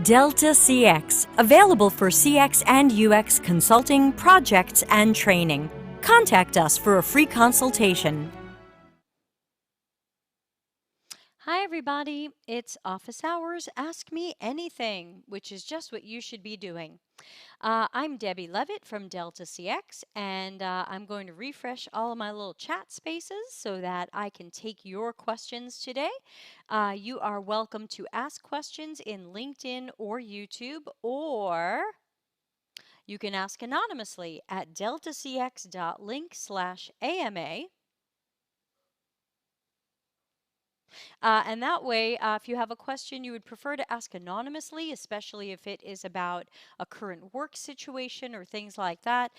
Delta CX, available for CX and UX consulting, projects, and training. Contact us for a free consultation. Hi, everybody. It's Office Hours Ask Me Anything, which is just what you should be doing. I'm Debbie Levitt from Delta CX, and I'm going to refresh all of my little chat spaces so that I can take your questions today. You are welcome to ask questions in LinkedIn or YouTube, or you can ask anonymously at deltacx.link/AMA. And that way, if you have a question you would prefer to ask anonymously, especially if it is about a current work situation or things like that,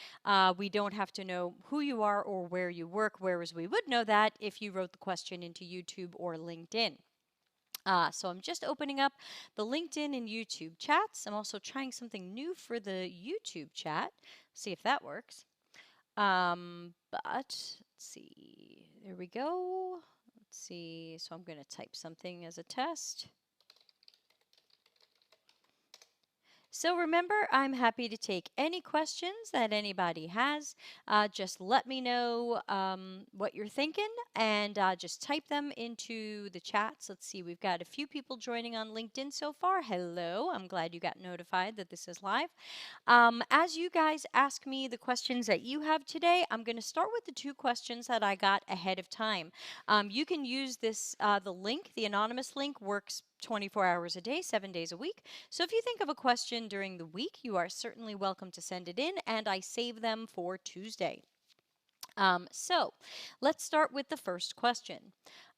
we don't have to know who you are or where you work, whereas we would know that if you wrote the question into YouTube or LinkedIn. So I'm just opening up the LinkedIn and YouTube chats. I'm also trying something new for the YouTube chat. See if that works. But let's see. There we go. Let's see. So I'm going to type something as a test. So remember, I'm happy to take any questions that anybody has. Just let me know what you're thinking and just type them into the chats. Let's see, we've got a few people joining on LinkedIn so far. Hello, I'm glad you got notified that this is live. As you guys ask me the questions that you have today, I'm going to start with the two questions that I got ahead of time. You can use this, the link, the anonymous link works 24 hours a day, 7 days a week. So if you think of a question during the week, you are certainly welcome to send it in, and I save them for Tuesday. So let's start with the first question.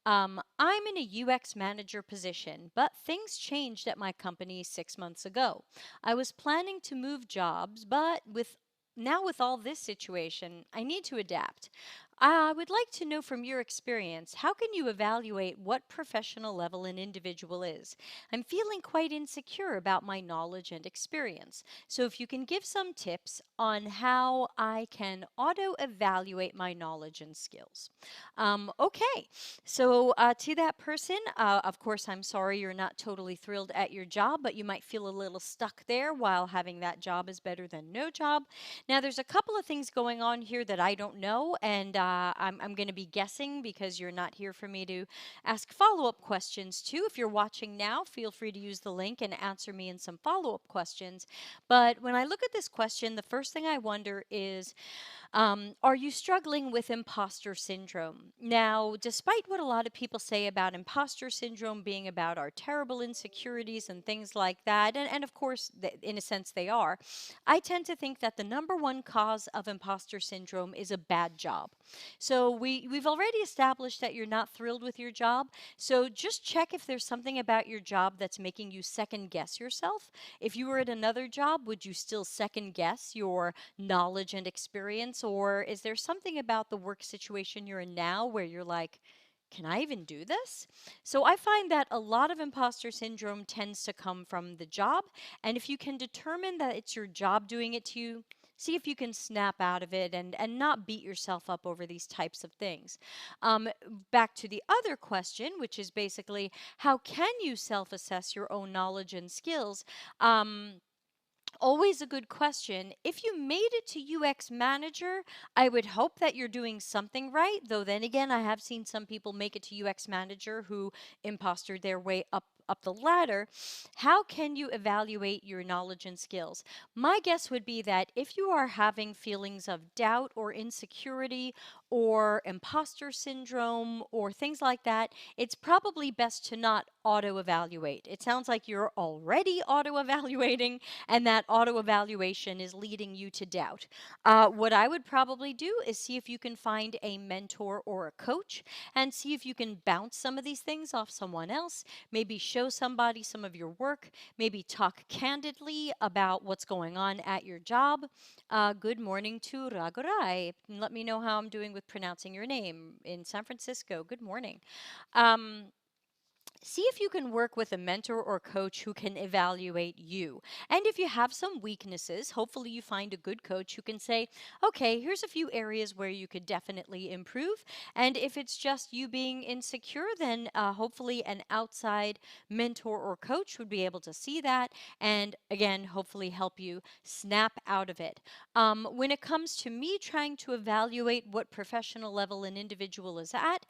I'm in a UX manager position, but things changed at my company 6 months ago. I was planning to move jobs, but with all this situation, I need to adapt. I would like to know from your experience, how can you evaluate what professional level an individual is? I'm feeling quite insecure about my knowledge and experience. So if you can give some tips on how I can auto-evaluate my knowledge and skills. Okay, so to that person, of course, I'm sorry you're not totally thrilled at your job, but you might feel a little stuck there while having that job is better than no job. Now, there's a couple of things going on here that I don't know, and I'm going to be guessing because you're not here for me to ask follow-up questions to. If you're watching now, feel free to use the link and answer me in some follow-up questions. But when I look at this question, the first thing I wonder is, are you struggling with imposter syndrome? Now, despite what a lot of people say about imposter syndrome being about our terrible insecurities and things like that, and of course, in a sense they are, I tend to think that the number one cause of imposter syndrome is a bad job. So we've already established that you're not thrilled with your job. So just check if there's something about your job that's making you second guess yourself. If you were at another job, would you still second guess your knowledge and experience? Or is there something about the work situation you're in now where you're like, can I even do this? So I find that a lot of imposter syndrome tends to come from the job. And if you can determine that it's your job doing it to you, see if you can snap out of it and not beat yourself up over these types of things. Back to the other question, which is basically how can you self assess your own knowledge and skills? Always a good question. If you made it to UX manager, I would hope that you're doing something right. Though then again, I have seen some people make it to UX manager who impostered their way up the ladder. How can you evaluate your knowledge and skills? My guess would be that if you are having feelings of doubt or insecurity or imposter syndrome or things like that, it's probably best to not auto evaluate. It sounds like you're already auto evaluating and that auto evaluation is leading you to doubt. What I would probably do is see if you can find a mentor or a coach and see if you can bounce some of these things off someone else. Maybe show somebody some of your work. Maybe talk candidly about what's going on at your job. Good morning to Ragurai. Let me know how I'm doing with pronouncing your name in San Francisco. Good morning. Um, see if you can work with a mentor or coach who can evaluate you. And if you have some weaknesses, hopefully you find a good coach who can say, okay, here's a few areas where you could definitely improve. And if it's just you being insecure, then hopefully an outside mentor or coach would be able to see that and, again, hopefully help you snap out of it. When it comes to me trying to evaluate what professional level an individual is at,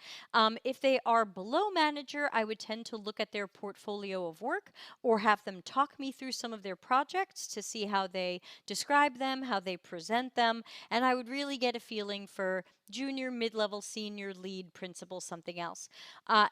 if they are below manager, I would tend to look at their portfolio of work or have them talk me through some of their projects to see how they describe them, how they present them, and I would really get a feeling for junior, mid level, senior, lead, principal, something else.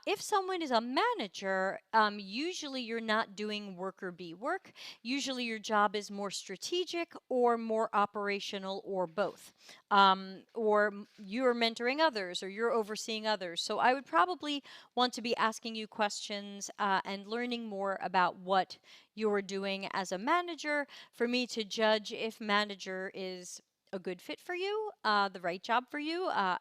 If someone is a manager, usually you're not doing worker bee work. Usually your job is more strategic or more operational or both. You're mentoring others or you're overseeing others. So I would probably want to be asking you questions and learning more about what you're doing as a manager for me to judge if manager is a good fit for you, the right job for you. I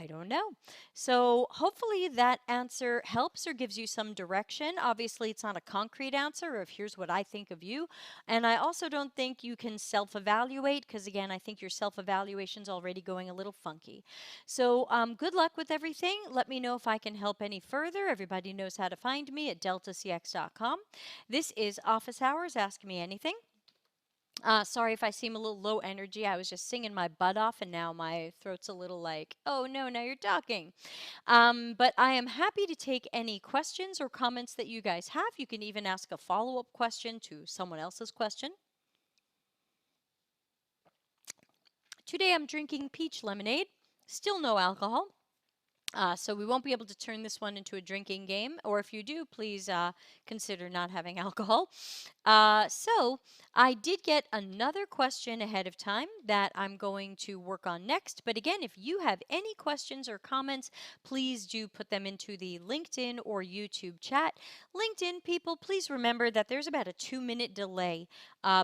don't know. So hopefully that answer helps or gives you some direction. Obviously, it's not a concrete answer of here's what I think of you. And I also don't think you can self evaluate because, again, I think your self evaluation is already going a little funky. So good luck with everything. Let me know if I can help any further. Everybody knows how to find me at deltacx.com. This is Office Hours. Ask me anything. Sorry if I seem a little low energy. I was just singing my butt off, and now my throat's a little like, oh no, now you're talking. But I am happy to take any questions or comments that you guys have. You can even ask a follow up question to someone else's question. Today I'm drinking peach lemonade, still no alcohol. So we won't be able to turn this one into a drinking game, or if you do, please consider not having alcohol. So I did get another question ahead of time that I'm going to work on next. But again, if you have any questions or comments, please do put them into the LinkedIn or YouTube chat. LinkedIn people, please remember that there's about a 2-minute delay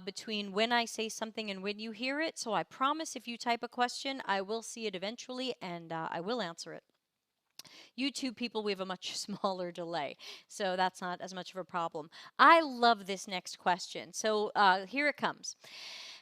between when I say something and when you hear it. So I promise if you type a question, I will see it eventually and I will answer it. YouTube people, we have a much smaller delay, so that's not as much of a problem. I love this next question. So here it comes.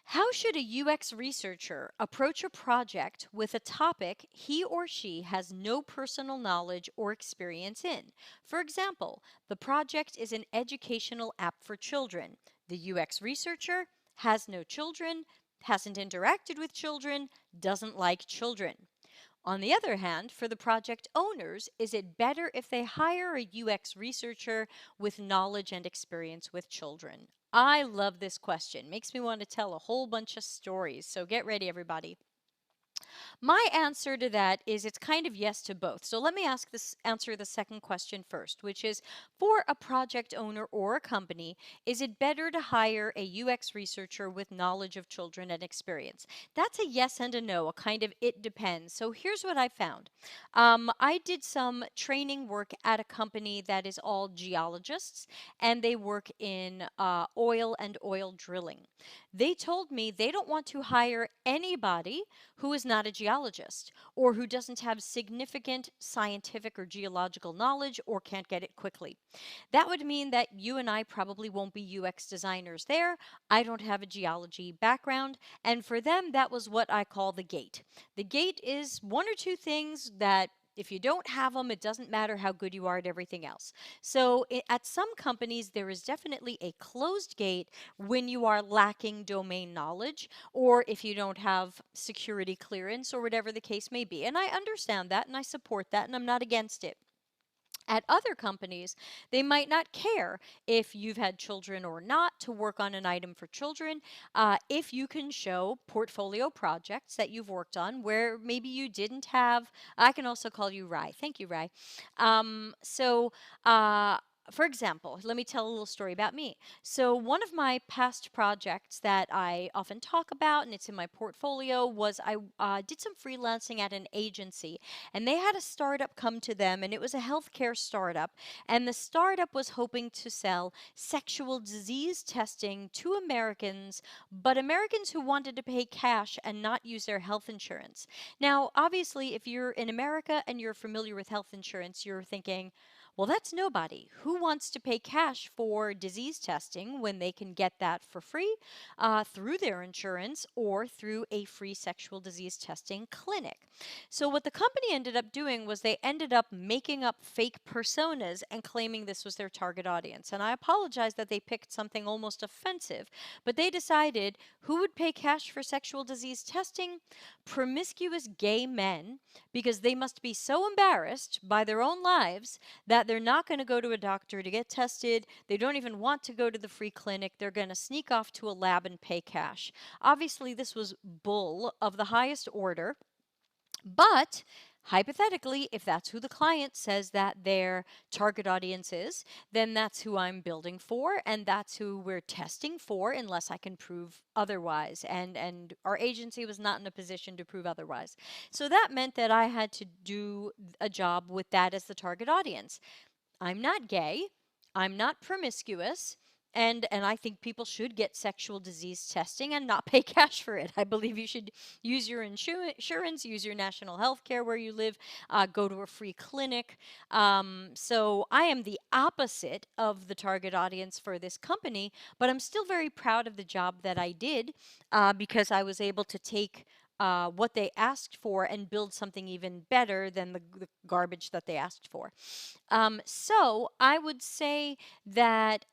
How should a UX researcher approach a project with a topic he or she has no personal knowledge or experience in? For example, the project is an educational app for children. The UX researcher has no children, hasn't interacted with children, doesn't like children. On the other hand, for the project owners, is it better if they hire a UX researcher with knowledge and experience with children? I love this question. Makes me want to tell a whole bunch of stories. So get ready, everybody. My answer to that is it's kind of yes to both. So let me answer the second question first, which is for a project owner or a company, is it better to hire a UX researcher with knowledge of children and experience? That's a yes and a no, a kind of it depends. So here's what I found. I did some training work at a company that is all geologists, and they work in oil and oil drilling. They told me they don't want to hire anybody who is not a geologist or who doesn't have significant scientific or geological knowledge or can't get it quickly. That would mean that you and I probably won't be UX designers there. I don't have a geology background. And for them, that was what I call the gate. The gate is one or two things that if you don't have them, it doesn't matter how good you are at everything else. So at some companies, there is definitely a closed gate when you are lacking domain knowledge or if you don't have security clearance or whatever the case may be. And I understand that and I support that and I'm not against it. At other companies, they might not care if you've had children or not to work on an item for children. If you can show portfolio projects that you've worked on where maybe you didn't have, I can also call you Rai. Thank you, Rai. So, for example, let me tell a little story about me. So, one of my past projects that I often talk about, and it's in my portfolio, was I did some freelancing at an agency, and they had a startup come to them, and it was a healthcare startup. And the startup was hoping to sell sexual disease testing to Americans, but Americans who wanted to pay cash and not use their health insurance. Now, obviously, if you're in America and you're familiar with health insurance, you're thinking, Well, that's nobody. Who wants to pay cash for disease testing when they can get that for free through their insurance or through a free sexual disease testing clinic? So, what the company ended up doing was they ended up making up fake personas and claiming this was their target audience. And I apologize that they picked something almost offensive, but they decided who would pay cash for sexual disease testing? Promiscuous gay men, because they must be so embarrassed by their own lives that they're not going to go to a doctor to get tested. They don't even want to go to the free clinic. They're going to sneak off to a lab and pay cash. Obviously, this was bull of the highest order. But hypothetically, if that's who the client says that their target audience is, then that's who I'm building for, and that's who we're testing for, unless I can prove otherwise. And our agency was not in a position to prove otherwise. So that meant that I had to do a job with that as the target audience. I'm not gay. I'm not promiscuous. And I think people should get sexual disease testing and not pay cash for it. I believe you should use your insurance, use your national health care where you live, go to a free clinic. So I am the opposite of the target audience for this company, but I'm still very proud of the job that I did because I was able to take what they asked for and build something even better than the garbage that they asked for. So I would say that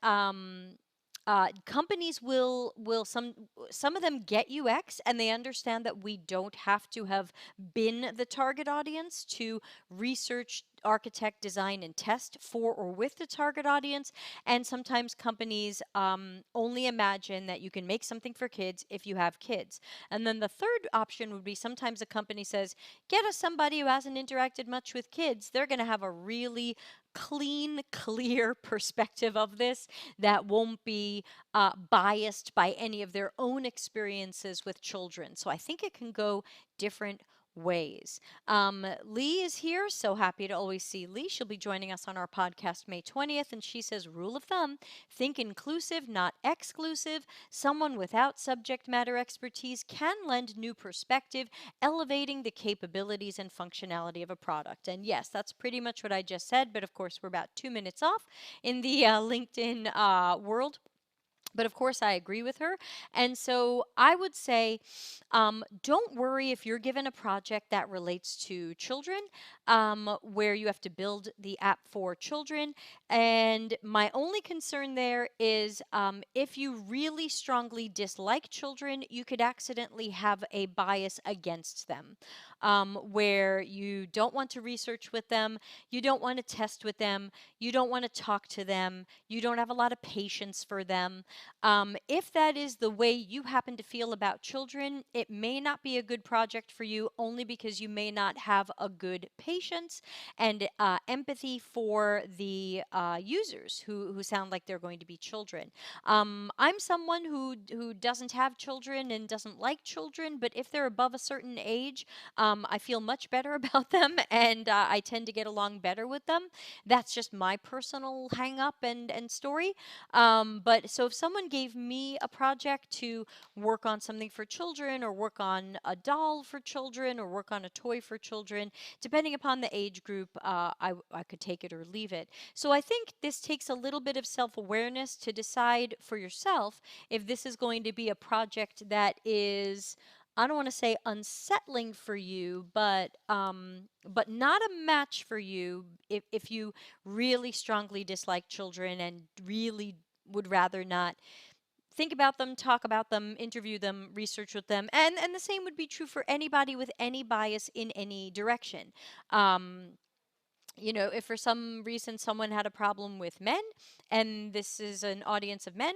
companies will some of them get UX and they understand that we don't have to have been the target audience to research, architect, design, and test for or with the target audience. And sometimes companies only imagine that you can make something for kids if you have kids. And then the third option would be sometimes a company says, get us somebody who hasn't interacted much with kids. They're going to have a really clean, clear perspective of this that won't be biased by any of their own experiences with children. So I think it can go different ways. Lee is here, so happy to always see Lee. She'll be joining us on our podcast May 20th, and she says, rule of thumb, think inclusive, not exclusive. Someone without subject matter expertise can lend new perspective, elevating the capabilities and functionality of a product. And yes, that's pretty much what I just said, but of course, we're about 2 minutes off in the LinkedIn world. But of course, I agree with her. And so I would say, don't worry if you're given a project that relates to children, where you have to build the app for children. And my only concern there is if you really strongly dislike children, you could accidentally have a bias against them, where you don't want to research with them, you don't want to test with them, you don't want to talk to them, you don't have a lot of patience for them. If that is the way you happen to feel about children, it may not be a good project for you only because you may not have a good patience and empathy for the users who sound like they're going to be children. I'm someone who doesn't have children and doesn't like children, but if they're above a certain age, I feel much better about them and I tend to get along better with them. That's just my personal hang up and story. But so if someone gave me a project to work on something for children or work on a doll for children or work on a toy for children, depending upon the age group, I could take it or leave it. So I think this takes a little bit of self-awareness to decide for yourself if this is going to be a project that is, I don't want to say unsettling for you, but not a match for you if you really strongly dislike children and really would rather not think about them, talk about them, interview them, research with them. And the same would be true for anybody with any bias in any direction. Um, if for some reason someone had a problem with men and this is an audience of men,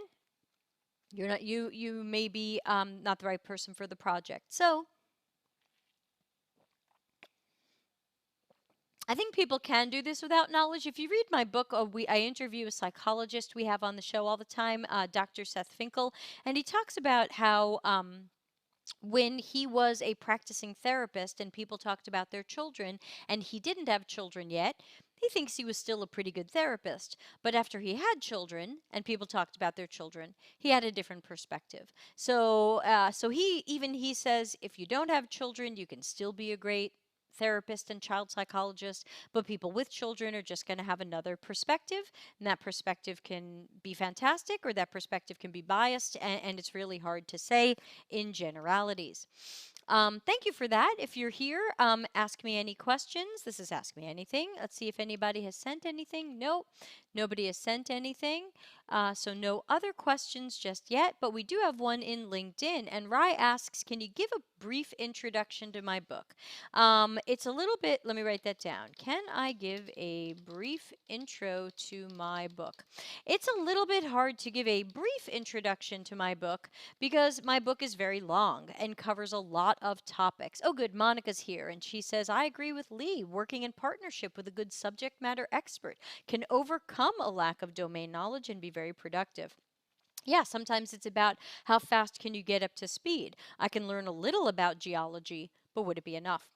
you may be not the right person for the project. So I think people can do this without knowledge. If you read my book, I interview a psychologist we have on the show all the time, Dr. Seth Finkel, and he talks about how when he was a practicing therapist and people talked about their children and he didn't have children yet, he thinks he was still a pretty good therapist. But after he had children and people talked about their children, he had a different perspective. So he says if you don't have children, you can still be a great therapist and child psychologist, but people with children are just going to have another perspective, and that perspective can be fantastic or that perspective can be biased, and it's really hard to say in generalities. Thank you for that. If you're here, ask me any questions. This is Ask Me Anything. Let's see if anybody has sent anything. Nope, nobody has sent anything. So no other questions just yet, but we do have one in LinkedIn. And Rai asks, can you give a brief introduction to my book? It's a little bit, let me write that down. Can I give a brief intro to my book? It's a little bit hard to give a brief introduction to my book because my book is very long and covers a lot of topics. Oh, good, Monica's here, and she says, I agree with Lee. Working in partnership with a good subject matter expert can overcome a lack of domain knowledge and be very productive. Yeah, sometimes it's about how fast can you get up to speed. I can learn a little about geology, but would it be enough?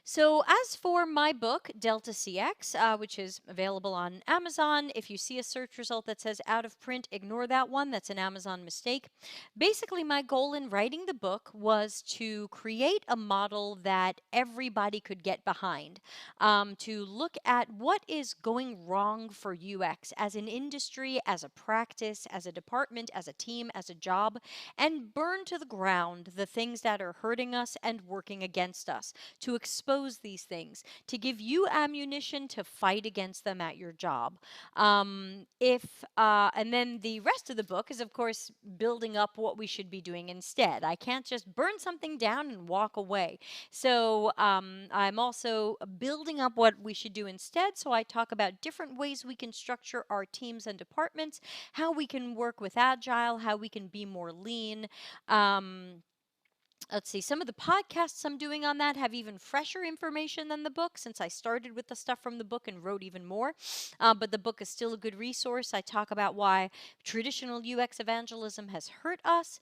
So, as for my book, Delta CX, which is available on Amazon, if you see a search result that says out of print, ignore that one. That's an Amazon mistake. Basically, my goal in writing the book was to create a model that everybody could get behind, to look at what is going wrong for UX as an industry, as a practice, as a department, as a team, as a job, and burn to the ground the things that are hurting us and working against us, to expose these things, to give you ammunition to fight against them at your job. And then the rest of the book is, of course, building up what we should be doing instead. I can't just burn something down and walk away. So I'm also building up what we should do instead. So I talk about different ways we can structure our teams and departments, how we can work with Agile, how we can be more lean. Let's see, some of the podcasts I'm doing on that have even fresher information than the book since I started with the stuff from the book and wrote even more. But the book is still a good resource. I talk about why traditional UX evangelism has hurt us.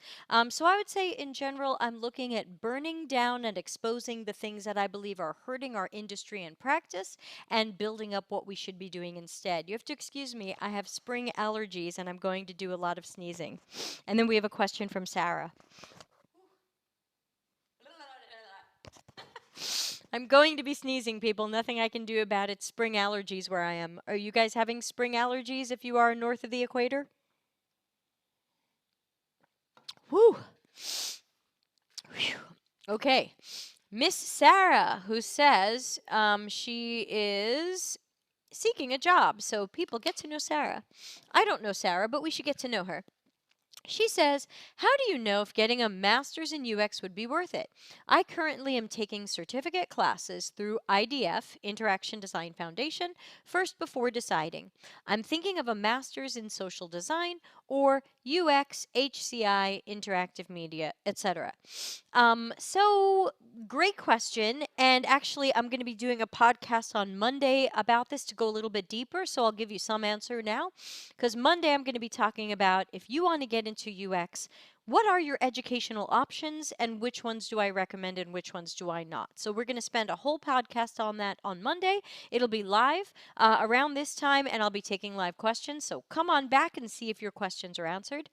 So I would say, in general, I'm looking at burning down and exposing the things that I believe are hurting our industry and practice and building up what we should be doing instead. You have to excuse me, I have spring allergies and I'm going to do a lot of sneezing. And then we have a question from Sarah. I'm going to be sneezing, people. Nothing I can do about it. Spring allergies where I am. Are you guys having spring allergies if you are north of the equator? Whew. Whew. Okay. Miss Sarah, who says she is seeking a job. So people get to know Sarah. I don't know Sarah, but we should get to know her. She says, how do you know if getting a master's in UX would be worth it? I currently am taking certificate classes through IDF, Interaction Design Foundation, first before deciding. I'm thinking of a master's in social design or UX, HCI, interactive media, etc. So great question. And actually, I'm going to be doing a podcast on Monday about this to go a little bit deeper. So I'll give you some answer now. Because Monday, I'm going to be talking about if you want to get into UX, what are your educational options and which ones do I recommend and which ones do I not? So we're going to spend a whole podcast on that on Monday. It'll be live around this time, and I'll be taking live questions. So come on back and see if your questions are answered.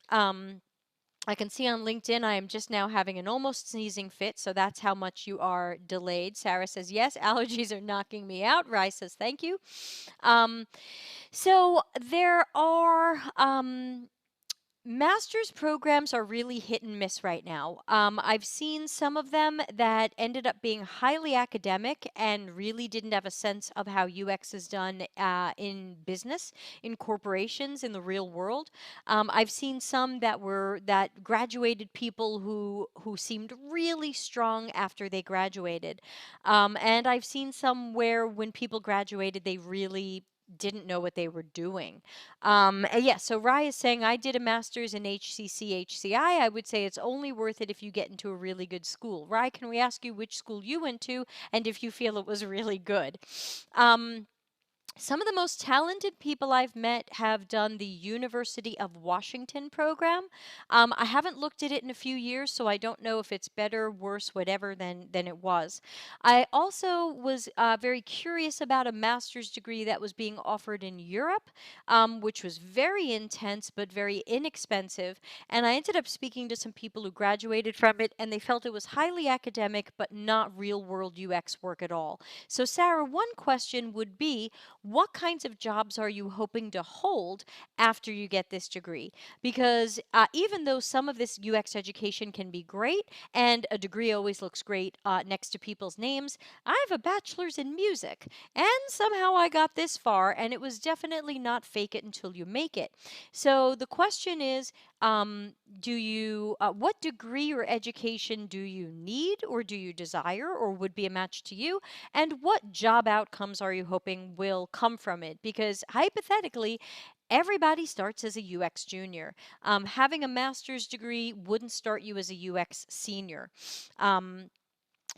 I can see on LinkedIn I am just now having an almost sneezing fit, so that's how much you are delayed. Sarah says, yes, allergies are knocking me out. Rai says, thank you. So there are master's programs are really hit and miss right now. I've seen some of them that ended up being highly academic and really didn't have a sense of how UX is done in business, in corporations, in the real world. I've seen some that graduated people who seemed really strong after they graduated, and I've seen some where when people graduated, they really didn't know what they were doing. Yeah, so Rai is saying, I did a master's in HCC, HCI. I would say it's only worth it if you get into a really good school. Rai, can we ask you which school you went to and if you feel it was really good? Some of the most talented people I've met have done the University of Washington program. I haven't looked at it in a few years, so I don't know if it's better, worse, whatever than it was. I also was very curious about a master's degree that was being offered in Europe, which was very intense but very inexpensive. And I ended up speaking to some people who graduated from it, and they felt it was highly academic but not real world UX work at all. So, Sarah, one question would be, what kinds of jobs are you hoping to hold after you get this degree? Because even though some of this UX education can be great, and a degree always looks great next to people's names, I have a bachelor's in music, and somehow I got this far, and it was definitely not fake it until you make it. So the question is, what degree or education do you need, or do you desire, or would be a match to you? And what job outcomes are you hoping will come from it? Because hypothetically, everybody starts as a UX junior. Having a master's degree wouldn't start you as a UX senior. Um,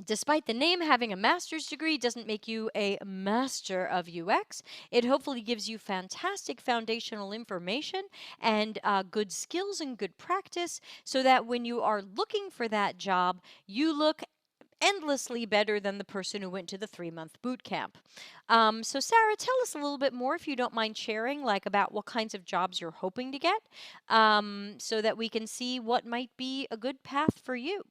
Despite the name, having a master's degree doesn't make you a master of UX. It hopefully gives you fantastic foundational information and good skills and good practice so that when you are looking for that job, you look endlessly better than the person who went to the 3-month boot camp. So, Sarah, tell us a little bit more, if you don't mind sharing, like about what kinds of jobs you're hoping to get, so that we can see what might be a good path for you.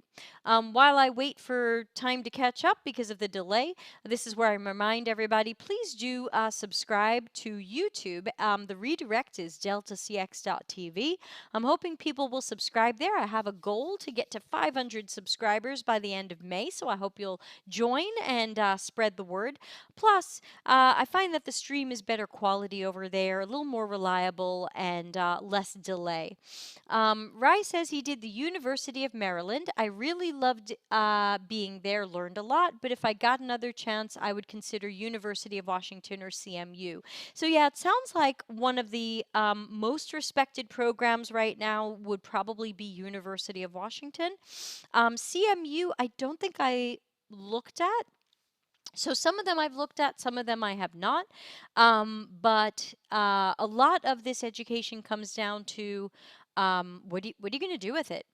While I wait for time to catch up because of the delay, this is where I remind everybody, please do subscribe to YouTube. The redirect is deltacx.tv. I'm hoping people will subscribe there. I have a goal to get to 500 subscribers by the end of May, so I hope you'll join and spread the word. Plus, I find that the stream is better quality over there, a little more reliable, and less delay. Rai says he did the University of Maryland. I really loved being there, learned a lot, but if I got another chance, I would consider University of Washington or CMU. So, yeah, it sounds like one of the most respected programs right now would probably be University of Washington. CMU, I don't think I looked at. So some of them I've looked at, some of them I have not. But a lot of this education comes down to what are you going to do with it?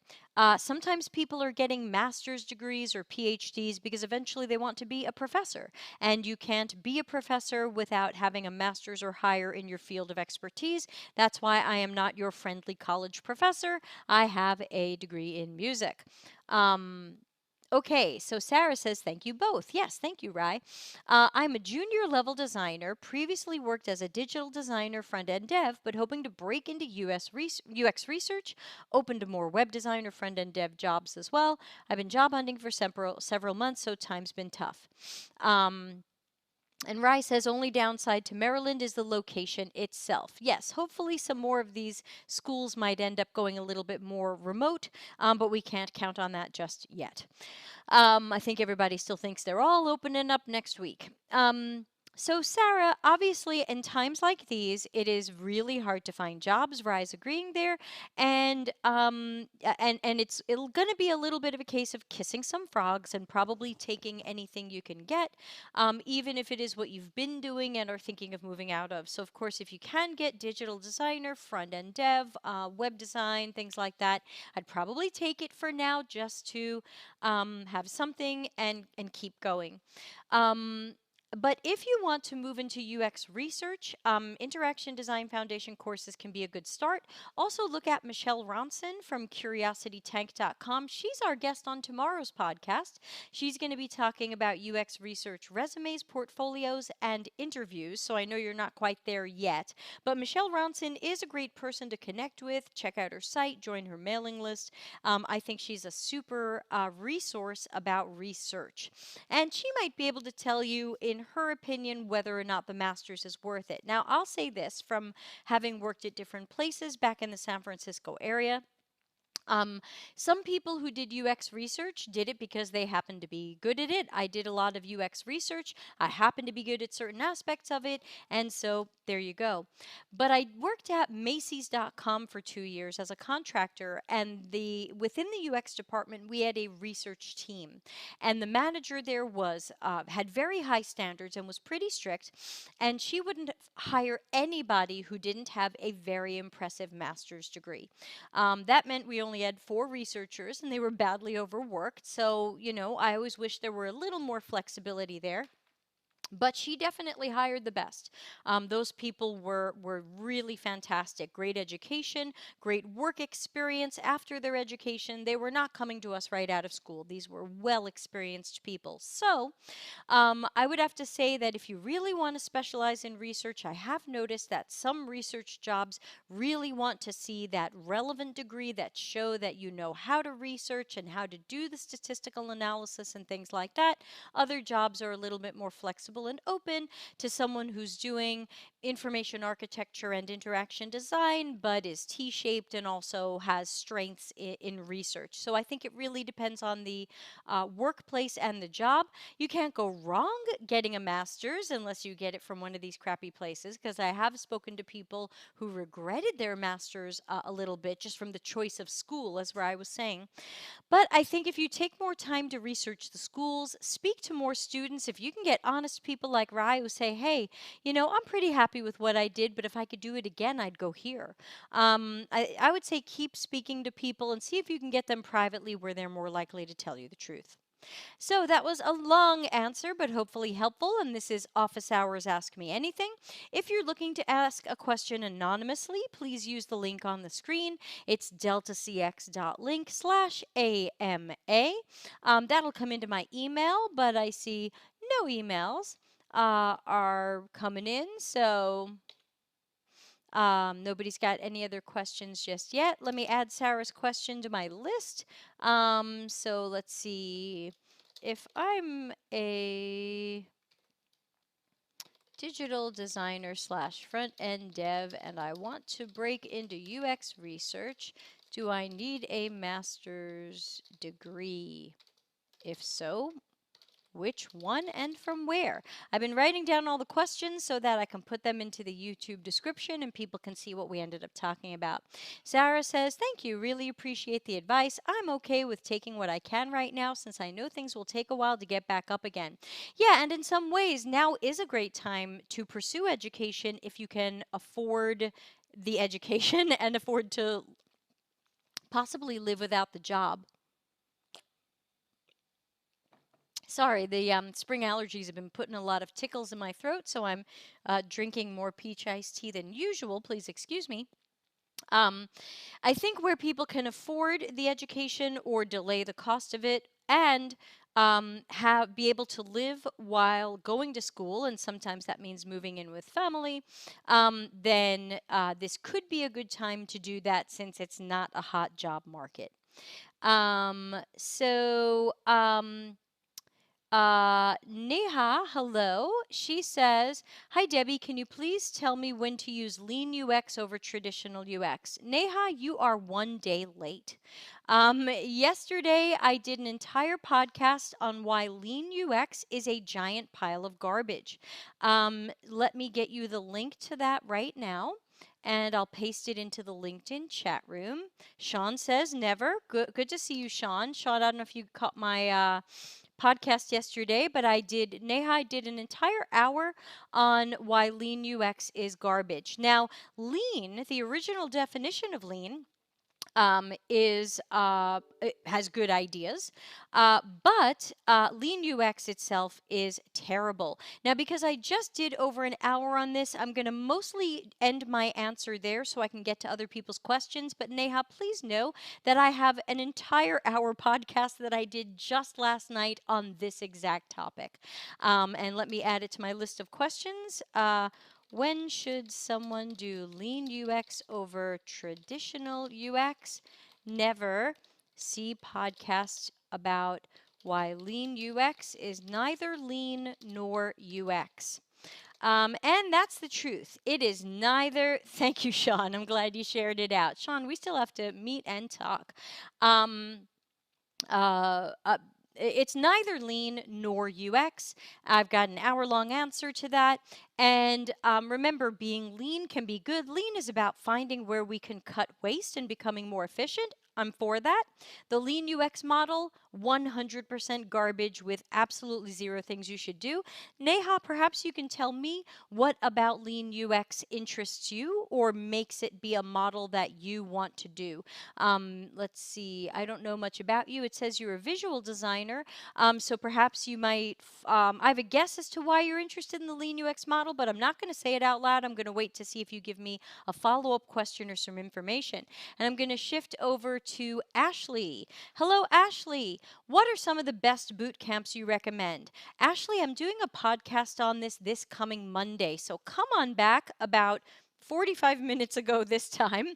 Sometimes people are getting master's degrees or PhDs because eventually they want to be a professor. And you can't be a professor without having a master's or higher in your field of expertise. That's why I am not your friendly college professor. I have a degree in music. Um, Okay, so Sarah says, thank you both. Yes, thank you, Rai. I'm a junior level designer, previously worked as a digital designer, front end dev, but hoping to break into UX research, open to more web designer, front end dev jobs as well. I've been job hunting for several months, so time's been tough. And Rai says only downside to Maryland is the location itself. Yes, hopefully some more of these schools might end up going a little bit more remote, but we can't count on that just yet. I think everybody still thinks they're all opening up next week. So, Sarah, obviously, in times like these, it is really hard to find jobs. Rise agreeing there, and it'll going to be a little bit of a case of kissing some frogs and probably taking anything you can get, even if it is what you've been doing and are thinking of moving out of. So, of course, if you can get digital designer, front end dev, web design, things like that, I'd probably take it for now just to have something and keep going. Um, but if you want to move into UX research, Interaction Design Foundation courses can be a good start. Also, look at Michelle Ronson from CuriosityTank.com. She's our guest on tomorrow's podcast. She's going to be talking about UX research resumes, portfolios, and interviews. So I know you're not quite there yet. But Michelle Ronson is a great person to connect with. Check out her site, join her mailing list. I think she's a super resource about research. And she might be able to tell you, in her opinion, whether or not the master's is worth it. Now, I'll say this from having worked at different places back in the San Francisco area. Um, some people who did UX research did it because they happened to be good at it. I did a lot of UX research. I happen to be good at certain aspects of it. And so there you go. But I worked at Macy's.com for 2 years as a contractor. And within the UX department, we had a research team. And the manager there had very high standards and was pretty strict. And she wouldn't hire anybody who didn't have a very impressive master's degree. That meant we only had 4 researchers and they were badly overworked. So, I always wish there were a little more flexibility there. But she definitely hired the best. Those people were really fantastic. Great education, great work experience after their education. They were not coming to us right out of school. These were well experienced people. So I would have to say that if you really want to specialize in research, I have noticed that some research jobs really want to see that relevant degree that show that you know how to research and how to do the statistical analysis and things like that. Other jobs are a little bit more flexible and open to someone who's doing information architecture and interaction design, but is T-shaped and also has strengths in research. So I think it really depends on the workplace and the job. You can't go wrong getting a master's unless you get it from one of these crappy places, because I have spoken to people who regretted their master's a little bit just from the choice of school, as where I was saying. But I think if you take more time to research the schools, speak to more students, if you can get honest people like Rai who say, hey, I'm pretty happy with what I did, but if I could do it again, I'd go here. I would say keep speaking to people and see if you can get them privately where they're more likely to tell you the truth. So that was a long answer, but hopefully helpful. And this is Office Hours Ask Me Anything. If you're looking to ask a question anonymously, please use the link on the screen. It's deltacx.link/AMA. That'll come into my email, but I see no emails are coming in. So nobody's got any other questions just yet. Let me add Sarah's question to my list. So let's see. If I'm a digital designer / front end dev and I want to break into UX research, do I need a master's degree? If so, which one and from where? I've been writing down all the questions so that I can put them into the YouTube description and people can see what we ended up talking about. Sarah says, thank you, really appreciate the advice. I'm okay with taking what I can right now since I know things will take a while to get back up again. Yeah, and in some ways, now is a great time to pursue education if you can afford the education and afford to possibly live without the job. Sorry, the spring allergies have been putting a lot of tickles in my throat, so I'm drinking more peach iced tea than usual. Please excuse me. I think where people can afford the education or delay the cost of it and be able to live while going to school, and sometimes that means moving in with family, then this could be a good time to do that since it's not a hot job market. Neha, hello. She says, hi, Debbie. Can you please tell me when to use Lean UX over traditional UX? Neha, you are one day late. Yesterday, I did an entire podcast on why Lean UX is a giant pile of garbage. Let me get you the link to that right now. And I'll paste it into the LinkedIn chat room. Sean says never. Good to see you, Sean. Sean, I don't know if you caught my podcast yesterday, but I did an entire hour on why Lean UX is garbage. Now, Lean, the original definition of Lean, it has good ideas, but Lean UX itself is terrible. Now, because I just did over an hour on this, I'm going to mostly end my answer there so I can get to other people's questions. But Neha, please know that I have an entire hour podcast that I did just last night on this exact topic. And let me add it to my list of questions. When should someone do Lean UX over traditional UX? Never. See podcasts about why Lean UX is neither Lean nor UX. And that's the truth. It is neither. Thank you, Sean. I'm glad you shared it out. Sean, we still have to meet and talk. Um, uh, uh, it's neither lean nor UX. I've got an hour-long answer to that. And remember, being lean can be good. Lean is about finding where we can cut waste and becoming more efficient. I'm for that. The lean UX model, 100% garbage with absolutely zero things you should do. Neha, perhaps you can tell me what about lean UX interests you or makes it be a model that you want to do. Let's see. I don't know much about you. It says you're a visual designer. So perhaps you might, I have a guess as to why you're interested in the Lean UX model, but I'm not going to say it out loud. I'm going to wait to see if you give me a follow-up question or some information. And I'm going to shift over to Ashley. Hello, Ashley. What are some of the best boot camps you recommend? Ashley, I'm doing a podcast on this coming Monday. So come on back about 45 minutes ago this time.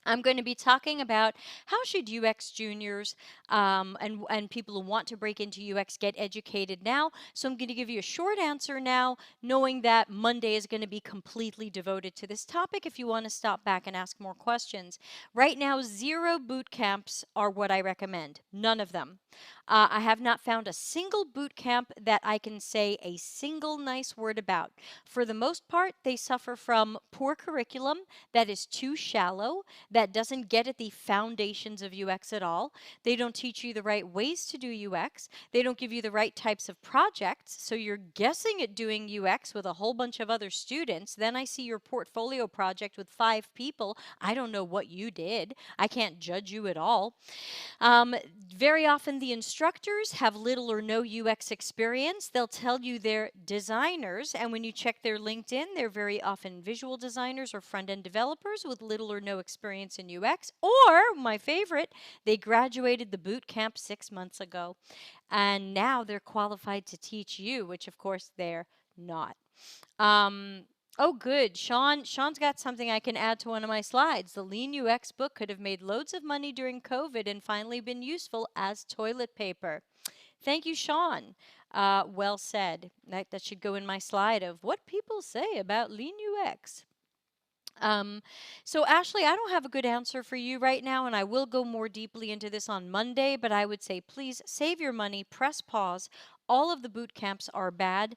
I'm going to be talking about how should UX juniors and people who want to break into UX get educated now. So I'm going to give you a short answer now, knowing that Monday is going to be completely devoted to this topic if you want to stop back and ask more questions. Right now, 0 boot camps are what I recommend. None of them. I have not found a single boot camp that I can say a single nice word about. For the most part, they suffer from poor curriculum that is too shallow, that doesn't get at the foundations of UX at all. They don't teach you the right ways to do UX. They don't give you the right types of projects. So you're guessing at doing UX with a whole bunch of other students. Then I see your portfolio project with 5 people. I don't know what you did. I can't judge you at all. Very often, the instructors have little or no UX experience. They'll tell you they're designers, and when you check their LinkedIn, they're very often visual designers or front end developers with little or no experience in UX. Or, my favorite, they graduated the boot camp 6 months ago, and now they're qualified to teach you, which, of course, they're not. Um, Oh, good. Sean's got something I can add to one of my slides. The Lean UX book could have made loads of money during COVID and finally been useful as toilet paper. Thank you, Sean. Well said. That should go in my slide of what people say about Lean UX. So Ashley, I don't have a good answer for you right now, and I will go more deeply into this on Monday, but I would say please save your money, press pause. All of the boot camps are bad.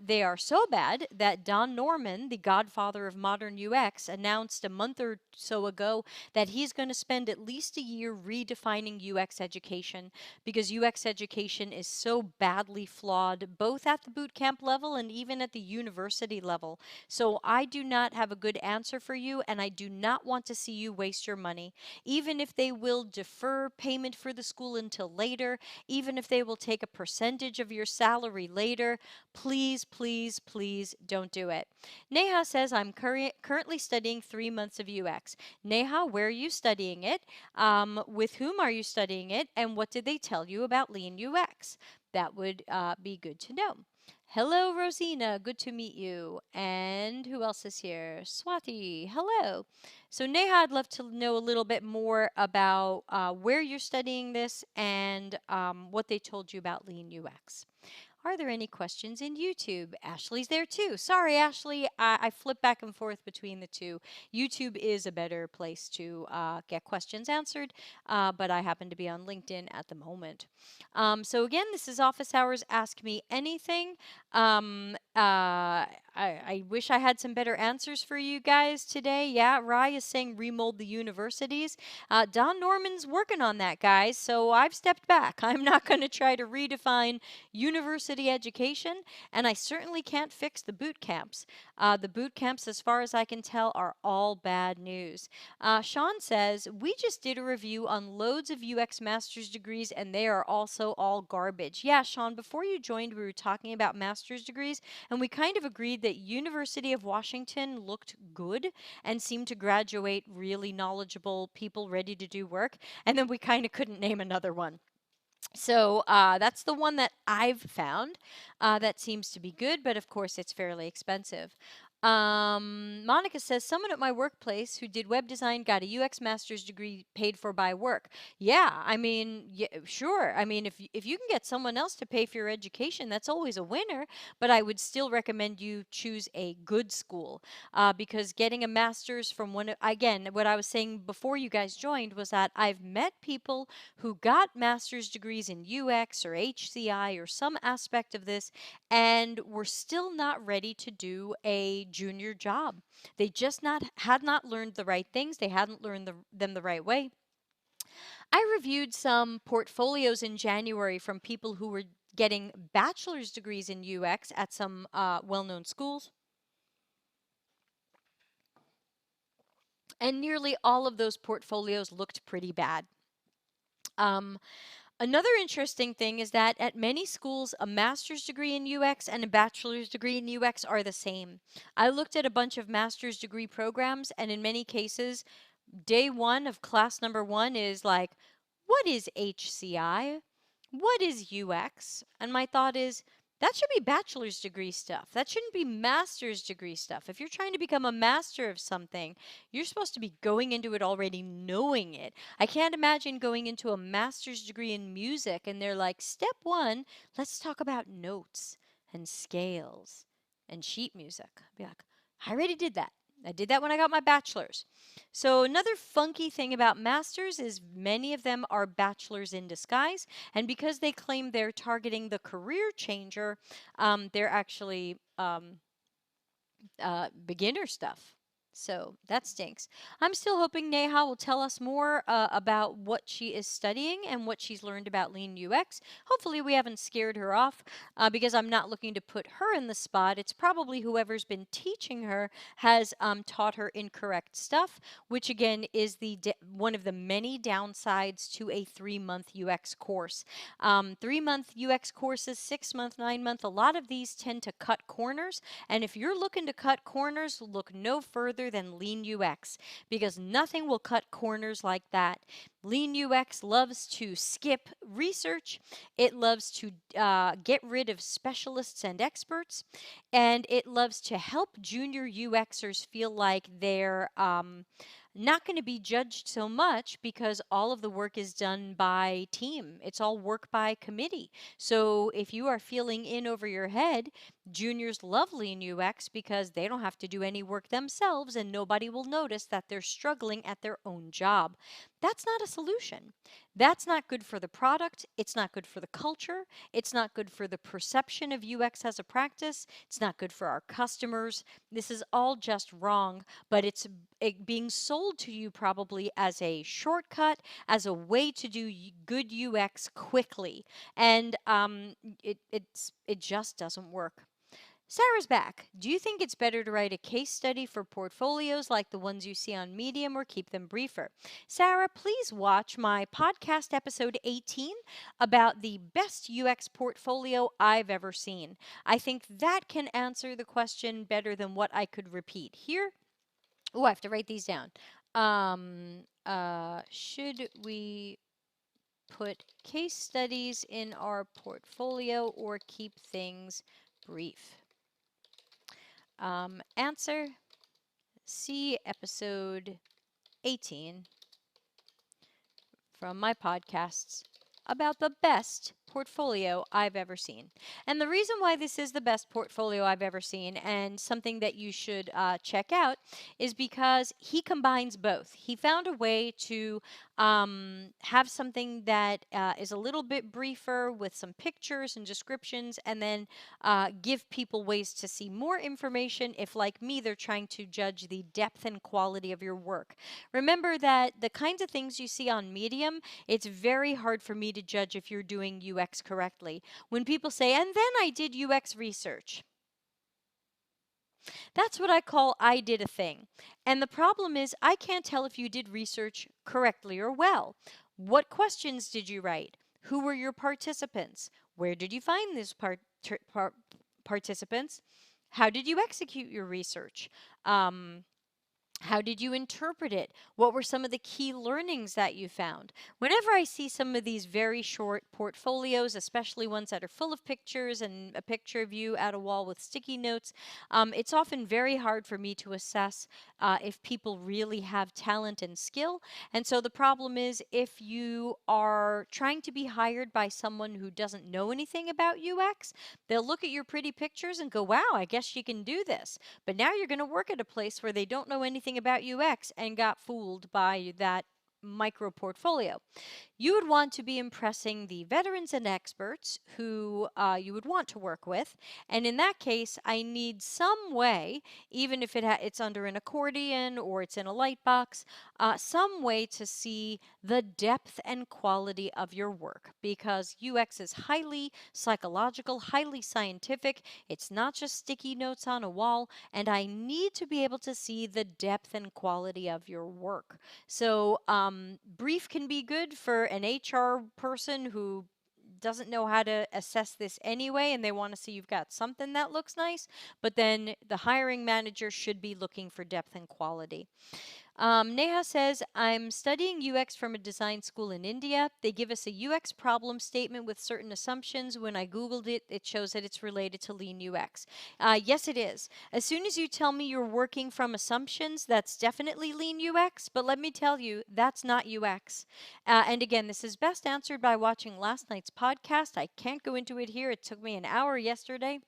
They are so bad that Don Norman, the godfather of modern UX, announced a month or so ago that he's going to spend at least a year redefining UX education because UX education is so badly flawed, both at the boot camp level and even at the university level. So I do not have a good answer for you, and I do not want to see you waste your money. Even if they will defer payment for the school until later, even if they will take a percentage of your salary later, please, please, please don't do it. Neha says, I'm currently studying 3 months of UX. Neha, where are you studying it? With whom are you studying it? And what did they tell you about Lean UX? That would be good to know. Hello, Rosina. Good to meet you. And who else is here? Swati. Hello. So, Neha, I'd love to know a little bit more about where you're studying this and what they told you about Lean UX. Are there any questions in YouTube? Ashley's there too. Sorry, Ashley, I flip back and forth between the two. YouTube is a better place to get questions answered, but I happen to be on LinkedIn at the moment. So again, this is Office Hours Ask Me Anything. I wish I had some better answers for you guys today. Yeah, Rye is saying remold the universities. Don Norman's working on that, guys, so I've stepped back. I'm not going to try to redefine university education, and I certainly can't fix the boot camps. The boot camps, as far as I can tell, are all bad news. Sean says, we just did a review on loads of UX master's degrees, and they are also all garbage. Yeah, Sean, before you joined, we were talking about master's degrees, and we kind of agreed that University of Washington looked good and seemed to graduate really knowledgeable people ready to do work, and then we kind of couldn't name another one. So that's the one that I've found that seems to be good, but of course it's fairly expensive. Monica says someone at my workplace who did web design got a UX master's degree paid for by work. Yeah, I mean, yeah, sure. I mean, if you can get someone else to pay for your education, that's always a winner. But I would still recommend you choose a good school, because getting a master's from again, what I was saying before you guys joined was that I've met people who got master's degrees in UX or HCI or some aspect of this, and were still not ready to do a junior job. They just not had not learned the right things. They hadn't learned them the right way. I reviewed some portfolios in January from people who were getting bachelor's degrees in UX at some well-known schools, and nearly all of those portfolios looked pretty bad. Um, Another interesting thing is that at many schools, a master's degree in UX and a bachelor's degree in UX are the same. I looked at a bunch of master's degree programs, and in many cases, day one of class number one is like, what is HCI? What is UX? And my thought is, that should be bachelor's degree stuff. That shouldn't be master's degree stuff. If you're trying to become a master of something, you're supposed to be going into it already knowing it. I can't imagine going into a master's degree in music and they're like, step one, let's talk about notes and scales and sheet music. I'd be like, I already did that. I did that when I got my bachelor's. So another funky thing about masters is many of them are bachelors in disguise, and because they claim they're targeting the career changer, they're actually beginner stuff. So that stinks. I'm still hoping Neha will tell us more about what she is studying and what she's learned about Lean UX. Hopefully, we haven't scared her off, because I'm not looking to put her in the spot. It's probably whoever's been teaching her has taught her incorrect stuff, which again is one of the many downsides to a 3-month UX course. 3-month UX courses, 6-month, 9-month, a lot of these tend to cut corners. And if you're looking to cut corners, look no further than Lean UX, because nothing will cut corners like that. Lean UX loves to skip research. It loves to get rid of specialists and experts. And it loves to help junior UXers feel like they're not going to be judged so much because all of the work is done by team. It's all work by committee. So if you are feeling in over your head, juniors love Lean UX because they don't have to do any work themselves and nobody will notice that they're struggling at their own job. That's not a solution. That's not good for the product. It's not good for the culture. It's not good for the perception of UX as a practice. It's not good for our customers. This is all just wrong, but it's being sold to you probably as a shortcut, as a way to do good UX quickly. And it just doesn't work. Sarah's back. Do you think it's better to write a case study for portfolios like the ones you see on Medium or keep them briefer? Sarah, please watch my podcast episode 18 about the best UX portfolio I've ever seen. I think that can answer the question better than what I could repeat here. Oh, I have to write these down. Should we put case studies in our portfolio or keep things brief? Answer, see episode 18 from my podcasts about the best portfolio I've ever seen. And the reason why this is the best portfolio I've ever seen and something that you should check out is because he combines both. He found a way to have something that is a little bit briefer with some pictures and descriptions, and then give people ways to see more information if, like me, they're trying to judge the depth and quality of your work. Remember that the kinds of things you see on Medium, it's very hard for me to judge if you're doing UX correctly. When people say, and then I did UX research, that's what I call I did a thing. And the problem is, I can't tell if you did research correctly or well. What questions did you write? Who were your participants? Where did you find these participants? How did you execute your research? How did you interpret it? What were some of the key learnings that you found? Whenever I see some of these very short portfolios, especially ones that are full of pictures and a picture of you at a wall with sticky notes, it's often very hard for me to assess if people really have talent and skill. And so the problem is if you are trying to be hired by someone who doesn't know anything about UX, they'll look at your pretty pictures and go, wow, I guess she can do this. But now you're going to work at a place where they don't know anything about UX and got fooled by that micro portfolio. You would want to be impressing the veterans and experts who you would want to work with. And in that case, I need some way, even if it's under an accordion or it's in a light box, some way to see the depth and quality of your work, because UX is highly psychological, highly scientific. It's not just sticky notes on a wall, and I need to be able to see the depth and quality of your work. So, brief can be good for an HR person who doesn't know how to assess this anyway, and they want to see you've got something that looks nice. But then the hiring manager should be looking for depth and quality. Neha says, I'm studying UX from a design school in India. They give us a UX problem statement with certain assumptions. When I Googled it, it shows that it's related to lean UX. Yes, it is. As soon as you tell me you're working from assumptions, that's definitely lean UX. But let me tell you, that's not UX. And again, this is best answered by watching last night's podcast. I can't go into it here. It took me an hour yesterday.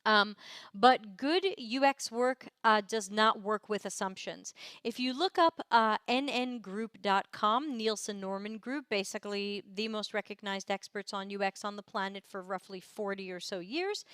Um, but good UX work does not work with assumptions. If you look up nngroup.com, Nielsen Norman Group, basically the most recognized experts on UX on the planet for roughly 40 or so years,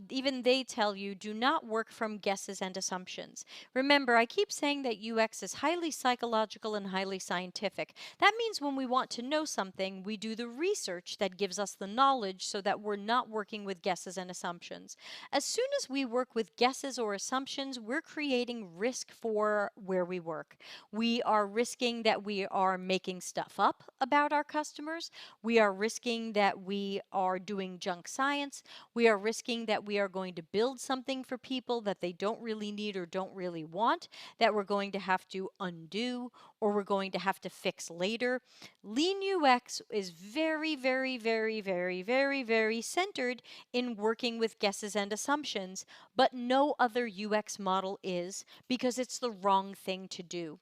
even they tell you do not work from guesses and assumptions. Remember, I keep saying that UX is highly psychological and highly scientific. That means when we want to know something, we do the research that gives us the knowledge so that we're not working with guesses and assumptions. As soon as we work with guesses or assumptions, we're creating risk for where we work. We are risking that we are making stuff up about our customers. We are risking that we are doing junk science. We are risking that we are going to build something for people that they don't really need or don't really want, that we're going to have to undo or we're going to have to fix later. Lean UX is very, very, very, very, very, very centered in working with guesses and assumptions, but no other UX model is, because it's the wrong thing to do.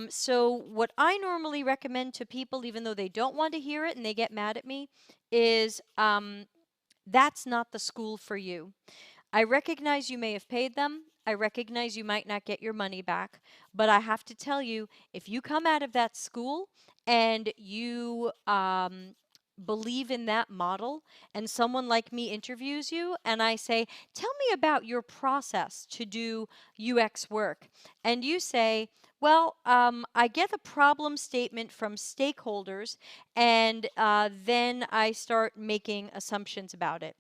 So what I normally recommend to people, even though they don't want to hear it and they get mad at me, is that's not the school for you. I recognize you may have paid them. I recognize you might not get your money back. But I have to tell you, if you come out of that school and you believe in that model, and someone like me interviews you, and I say, tell me about your process to do UX work. And you say, well, I get a problem statement from stakeholders, and then I start making assumptions about it.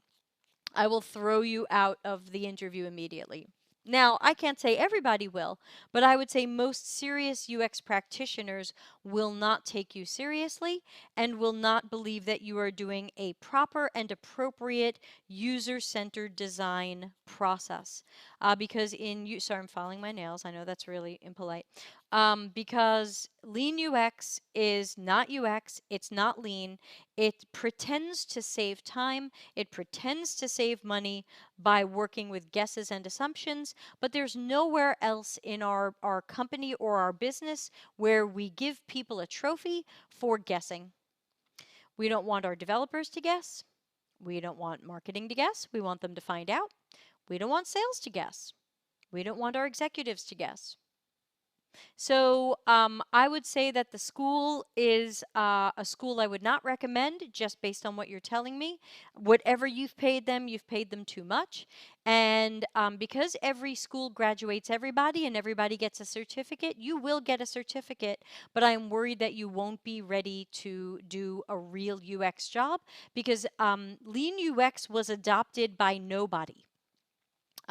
I will throw you out of the interview immediately. Now, I can't say everybody will, but I would say most serious UX practitioners will not take you seriously and will not believe that you are doing a proper and appropriate user-centered design process. Because sorry, I'm filing my nails. I know that's really impolite. Because lean UX is not UX, it's not lean. It pretends to save time, it pretends to save money by working with guesses and assumptions, but there's nowhere else in our company or our business where we give people a trophy for guessing. We don't want our developers to guess. We don't want marketing to guess. We want them to find out. We don't want sales to guess. We don't want our executives to guess. So I would say that the school is a school I would not recommend just based on what you're telling me. Whatever you've paid them too much. And because every school graduates everybody and everybody gets a certificate, you will get a certificate, but I'm worried that you won't be ready to do a real UX job, because lean UX was adopted by nobody.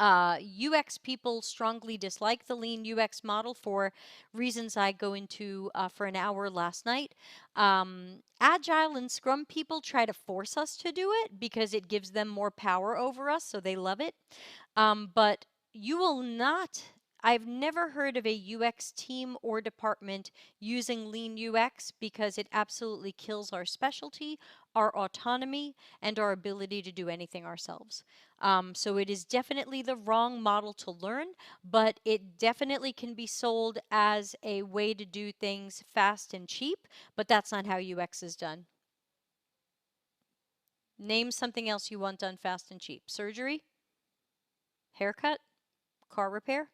UX people strongly dislike the lean UX model for reasons I go into for an hour last night. Agile and Scrum people try to force us to do it because it gives them more power over us, so they love it. But you will not I've never heard of a UX team or department using Lean UX because it absolutely kills our specialty, our autonomy, and our ability to do anything ourselves. So it is definitely the wrong model to learn, but it definitely can be sold as a way to do things fast and cheap, but that's not how UX is done. Name something else you want done fast and cheap. Surgery? Haircut? Car repair?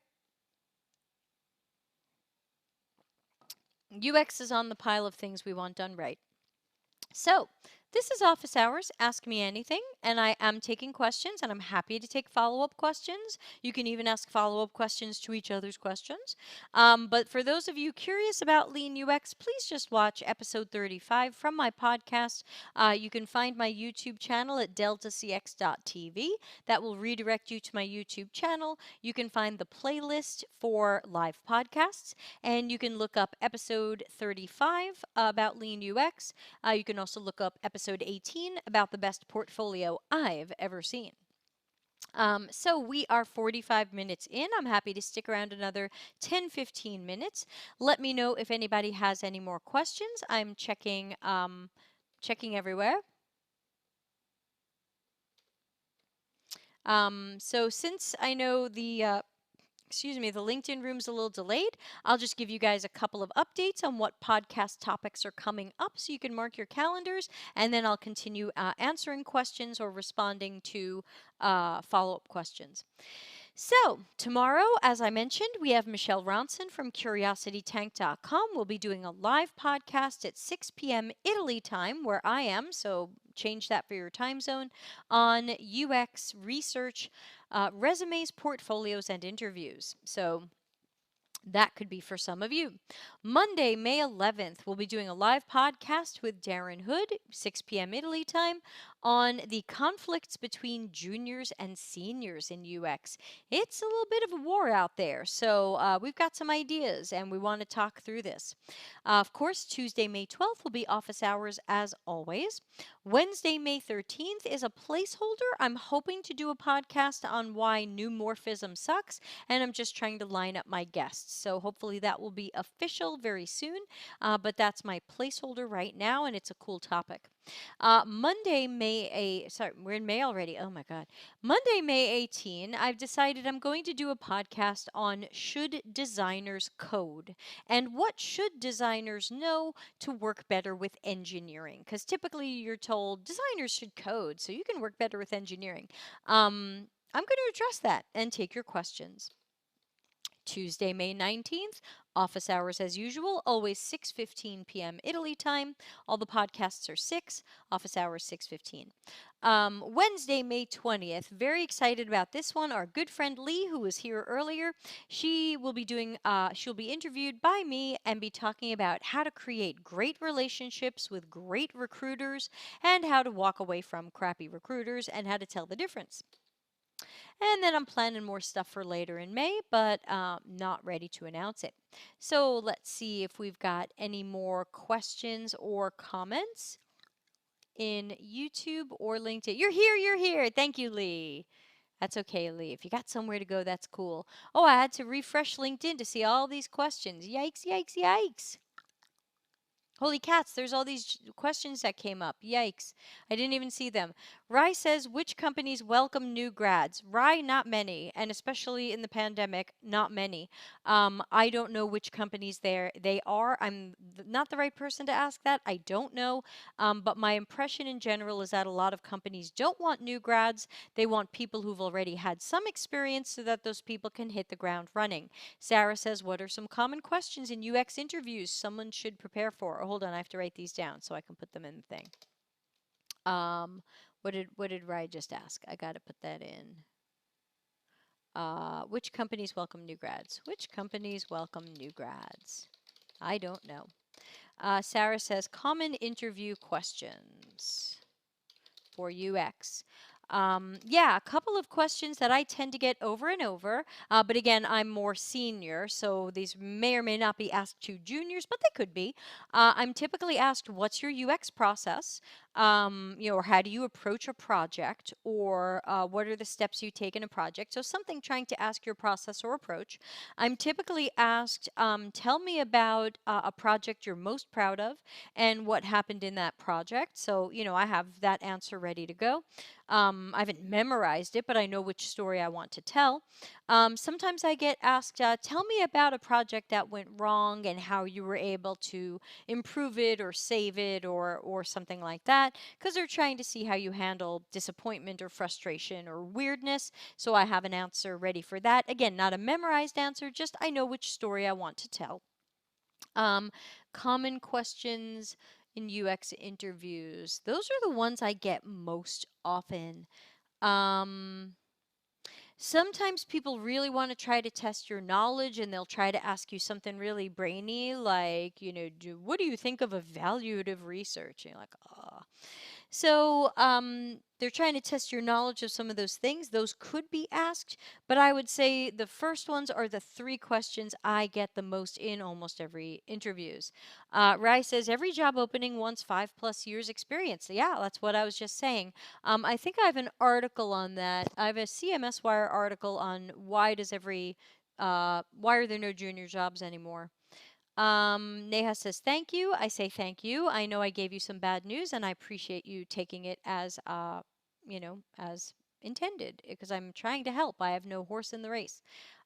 UX is on the pile of things we want done right. So, this is office hours. Ask me anything, and I am taking questions, and I'm happy to take follow-up questions. You can even ask follow-up questions to each other's questions. But for those of you curious about Lean UX, please just watch episode 35 from my podcast. You can find my YouTube channel at deltacx.tv. That will redirect you to my YouTube channel. You can find the playlist for live podcasts, and you can look up episode 35 about Lean UX. You can also look up episode 18 about the best portfolio I've ever seen. So we are 45 minutes in. I'm happy to stick around another 10-15 minutes. Let me know if anybody has any more questions. I'm checking everywhere. So since I know the LinkedIn room's a little delayed. I'll just give you guys a couple of updates on what podcast topics are coming up so you can mark your calendars, and then I'll continue answering questions or responding to follow-up questions. So, tomorrow, as I mentioned, we have Michelle Ronson from CuriosityTank.com. We'll be doing a live podcast at 6 p.m. Italy time, where I am, so change that for your time zone, on UX research, resumes, portfolios, and interviews. So, that could be for some of you. Monday, May 11th, we'll be doing a live podcast with Darren Hood, 6 p.m. Italy time, on the conflicts between juniors and seniors in UX. It's a little bit of a war out there, so we've got some ideas and we want to talk through this. Of course, Tuesday, May 12th will be office hours as always. Wednesday, May 13th is a placeholder. I'm hoping to do a podcast on why new morphism sucks, and I'm just trying to line up my guests. So hopefully that will be official very soon, but that's my placeholder right now, and it's a cool topic. Monday, we're in May already. Oh my God. Monday, May 18, I've decided I'm going to do a podcast on should designers code and what should designers know to work better with engineering. Because typically you're told designers should code so you can work better with engineering. I'm going to address that and take your questions. Tuesday, May 19th, office hours as usual, always 6:15 p.m. Italy time. All the podcasts are 6, office hours 6:15. Wednesday, May 20th, very excited about this one. Our good friend Lee, who was here earlier, she'll be interviewed by me and be talking about how to create great relationships with great recruiters and how to walk away from crappy recruiters and how to tell the difference. And then I'm planning more stuff for later in May, but not ready to announce it. So let's see if we've got any more questions or comments in YouTube or LinkedIn. You're here, you're here. Thank you, Lee. That's okay, Lee. If you got somewhere to go, that's cool. Oh, I had to refresh LinkedIn to see all these questions. Yikes, yikes, yikes. Holy cats, there's all these questions that came up. Yikes. I didn't even see them. Rye says, which companies welcome new grads? Rye, not many, and especially in the pandemic, not many. I don't know which companies they are. I'm not the right person to ask that. I don't know. But my impression in general is that a lot of companies don't want new grads. They want people who've already had some experience so that those people can hit the ground running. Sarah says, what are some common questions in UX interviews someone should prepare for? Oh, hold on, I have to write these down so I can put them in the thing. What did Rye just ask? I got to put that in. Which companies welcome new grads? Which companies welcome new grads? I don't know. Sarah says, common interview questions for UX. Yeah, a couple of questions that I tend to get over and over. But again, I'm more senior, so these may or may not be asked to juniors, but they could be. I'm typically asked, what's your UX process? or how do you approach a project, or what are the steps you take in a project? So something trying to ask your process or approach. I'm typically asked, tell me about a project you're most proud of and what happened in that project. So, I have that answer ready to go. I haven't memorized it, but I know which story I want to tell. Sometimes I get asked, tell me about a project that went wrong and how you were able to improve it or save it, or something like that, because they're trying to see how you handle disappointment or frustration or weirdness. So I have an answer ready for that. Again, not a memorized answer, just I know which story I want to tell. Um, Common questions in UX interviews. Those are the ones I get most often. Um, Sometimes people really want to try to test your knowledge, and they'll try to ask you something really brainy, like, what do you think of evaluative research? And you're like, oh. So they're trying to test your knowledge of some of those things. Those could be asked, but I would say the first ones are the three questions I get the most in almost every interviews. Rai says every job opening wants 5+ years experience. Yeah, that's what I was just saying. I think I have an article on that. I have a CMS Wire article on why are there no junior jobs anymore. Neha says, thank you. I say thank you. I know I gave you some bad news, and I appreciate you taking it as intended, because I'm trying to help. I have no horse in the race.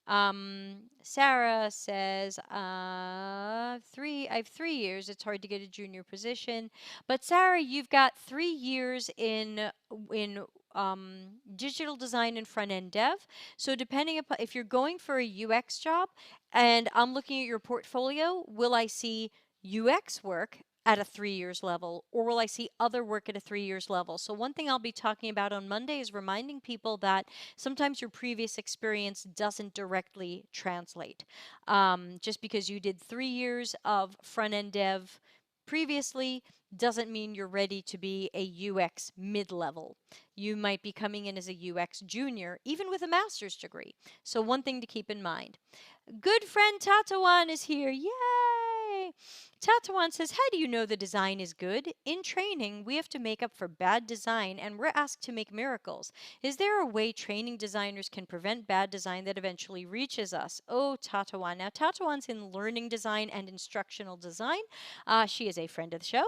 Sarah says, I have 3 years. It's hard to get a junior position. But Sarah, you've got 3 years in digital design and front end dev. So depending upon if you're going for a UX job, and I'm looking at your portfolio, will I see UX work at a 3 years level, or will I see other work at a 3 years level? So one thing I'll be talking about on Monday is reminding people that sometimes your previous experience doesn't directly translate. Just because you did 3 years of front end dev previously doesn't mean you're ready to be a UX mid-level. You might be coming in as a UX junior, even with a master's degree. So one thing to keep in mind. Good friend Tatawan is here. Yay! Tatawan says, how do you know the design is good? In training, we have to make up for bad design, and we're asked to make miracles. Is there a way training designers can prevent bad design that eventually reaches us? Oh, Tatawan. Now, Tatawan's in learning design and instructional design. She is a friend of the show.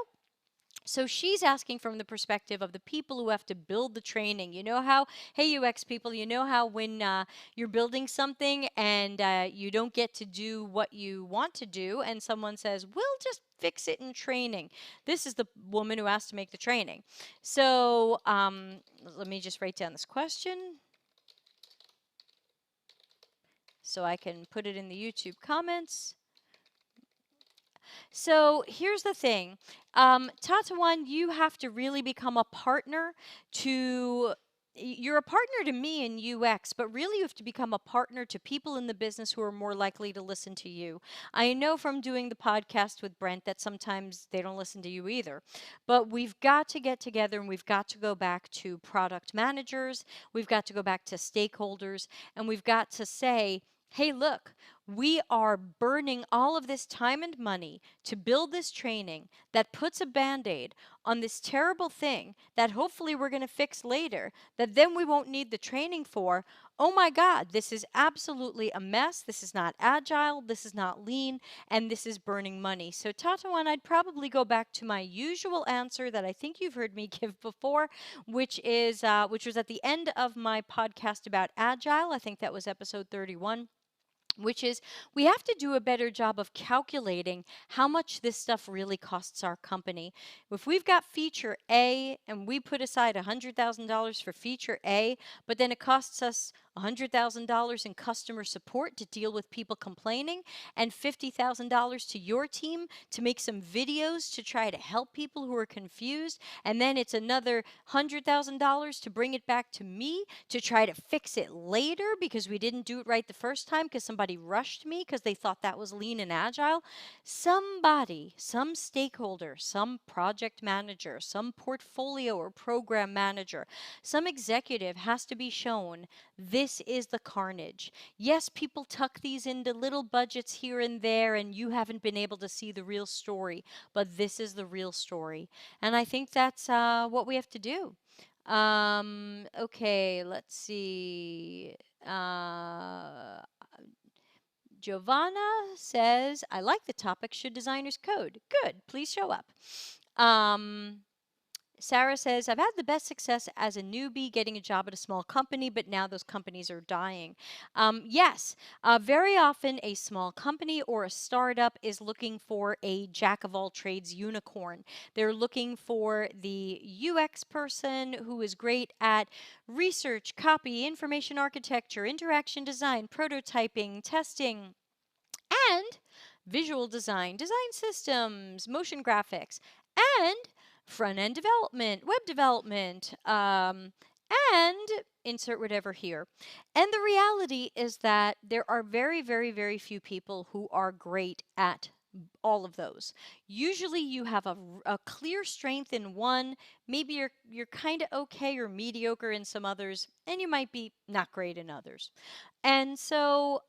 So she's asking from the perspective of the people who have to build the training. You know how, hey, UX people, you know how when you're building something and you don't get to do what you want to do, and someone says, we'll just fix it in training. This is the woman who has to make the training. So let me just write down this question so I can put it in the YouTube comments. So here's the thing. Tatawan, you have to really become a partner to. You're a partner to me in UX, but really you have to become a partner to people in the business who are more likely to listen to you. I know from doing the podcast with Brent that sometimes they don't listen to you either. But we've got to get together, and we've got to go back to product managers, we've got to go back to stakeholders, and we've got to say, hey, look, we are burning all of this time and money to build this training that puts a band aid on this terrible thing that hopefully we're going to fix later, that then we won't need the training for. Oh my God, this is absolutely a mess. This is not agile. This is not lean. And this is burning money. So, Tatawan, I'd probably go back to my usual answer that I think you've heard me give before, which was at the end of my podcast about agile. I think that was episode 31, which is we have to do a better job of calculating how much this stuff really costs our company. If we've got feature A and we put aside $100,000 for feature A, but then it costs us $100,000 in customer support to deal with people complaining, and $50,000 to your team to make some videos to try to help people who are confused, and then it's another $100,000 to bring it back to me to try to fix it later because we didn't do it right the first time because somebody rushed me because they thought that was lean and agile. Somebody, some stakeholder, some project manager, some portfolio or program manager, some executive has to be shown this is the carnage. Yes, people tuck these into little budgets here and there, and you haven't been able to see the real story, but this is the real story. And I think that's what we have to do. Okay, let's see. Uh, Giovanna says, I like the topic. Should designers code? Good. Please show up. Sarah says, I've had the best success as a newbie getting a job at a small company, but now those companies are dying. Yes, very often a small company or a startup is looking for a jack of all trades unicorn. They're looking for the UX person who is great at research, copy, information architecture, interaction design, prototyping, testing, and visual design, design systems, motion graphics, and front end development, web development, and insert whatever here. And the reality is that there are very, very, very few people who are great at all of those. Usually you have a clear strength in one, maybe you're kind of okay or mediocre in some others, and you might be not great in others. And so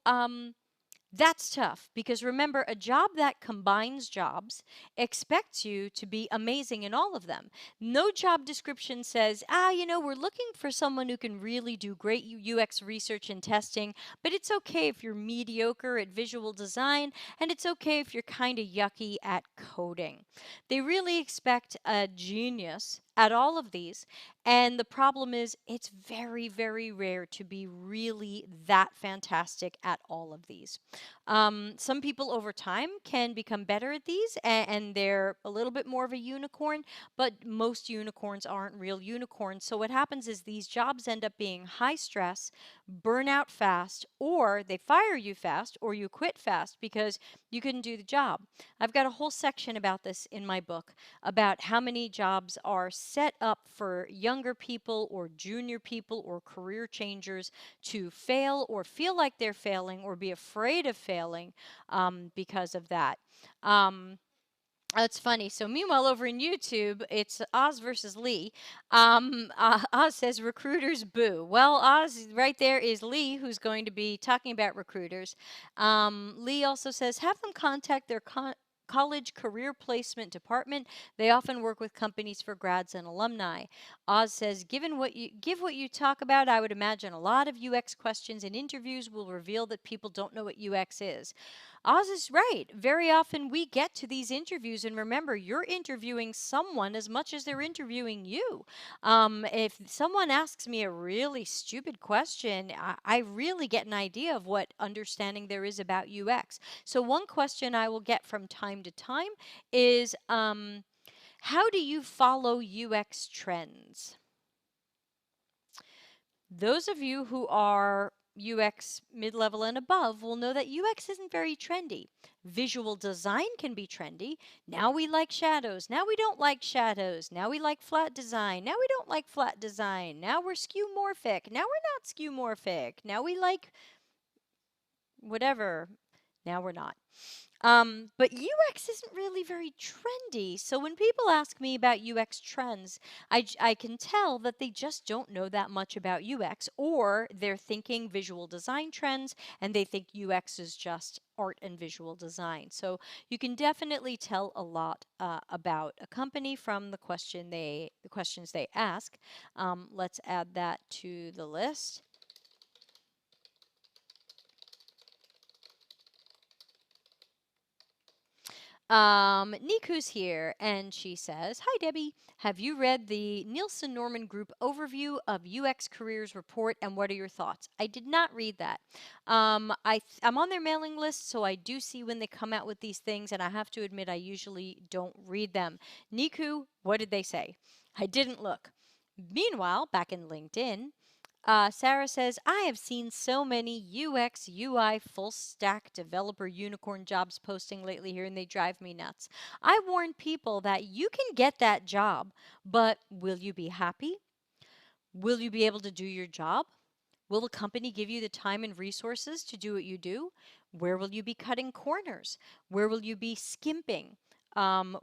that's tough because remember, a job that combines jobs expects you to be amazing in all of them. No job description says, we're looking for someone who can really do great UX research and testing, but it's okay if you're mediocre at visual design, and it's okay if you're kind of yucky at coding. They really expect a genius at all of these. And the problem is, it's very, very rare to be really that fantastic at all of these. Some people over time can become better at these, and they're a little bit more of a unicorn, but most unicorns aren't real unicorns. So what happens is these jobs end up being high stress, burn out fast, or they fire you fast, or you quit fast because you couldn't do the job. I've got a whole section about this in my book about how many jobs are set up for younger people or junior people or career changers to fail or feel like they're failing or be afraid of failing because of that. That's funny. So, meanwhile, over in YouTube, it's Oz versus Lee. Oz says, recruiters boo. Well, Oz right there is Lee, who's going to be talking about recruiters. Lee also says, have them contact their college career placement department. They often work with companies for grads and alumni. Oz says, given what you talk about, I would imagine a lot of UX questions in interviews will reveal that people don't know what UX is. Oz is right. Very often we get to these interviews, and remember, you're interviewing someone as much as they're interviewing you. If someone asks me a really stupid question, I really get an idea of what understanding there is about UX. So, one question I will get from time to time is how do you follow UX trends? Those of you who are UX mid-level and above will know that UX isn't very trendy. Visual design can be trendy. Now we like shadows. Now we don't like shadows. Now we like flat design. Now we don't like flat design. Now we're skeuomorphic. Now we're not skeuomorphic. Now we like whatever. Now we're not. But UX isn't really very trendy. So when people ask me about UX trends, I can tell that they just don't know that much about UX, or they're thinking visual design trends and they think UX is just art and visual design. So you can definitely tell a lot about a company from the questions they ask. Let's add that to the list. Niku's here, and she says, Hi, Debbie. Have you read the Nielsen Norman Group overview of UX careers report, and what are your thoughts? I did not read that. I'm on their mailing list, so I do see when they come out with these things, and I have to admit I usually don't read them. Niku, what did they say? I didn't look. Meanwhile, back in LinkedIn, Sarah says, I have seen so many UX, UI, full stack developer unicorn jobs posting lately here, and they drive me nuts. I warn people that you can get that job, but will you be happy? Will you be able to do your job? Will the company give you the time and resources to do what you do? Where will you be cutting corners? Where will you be skimping?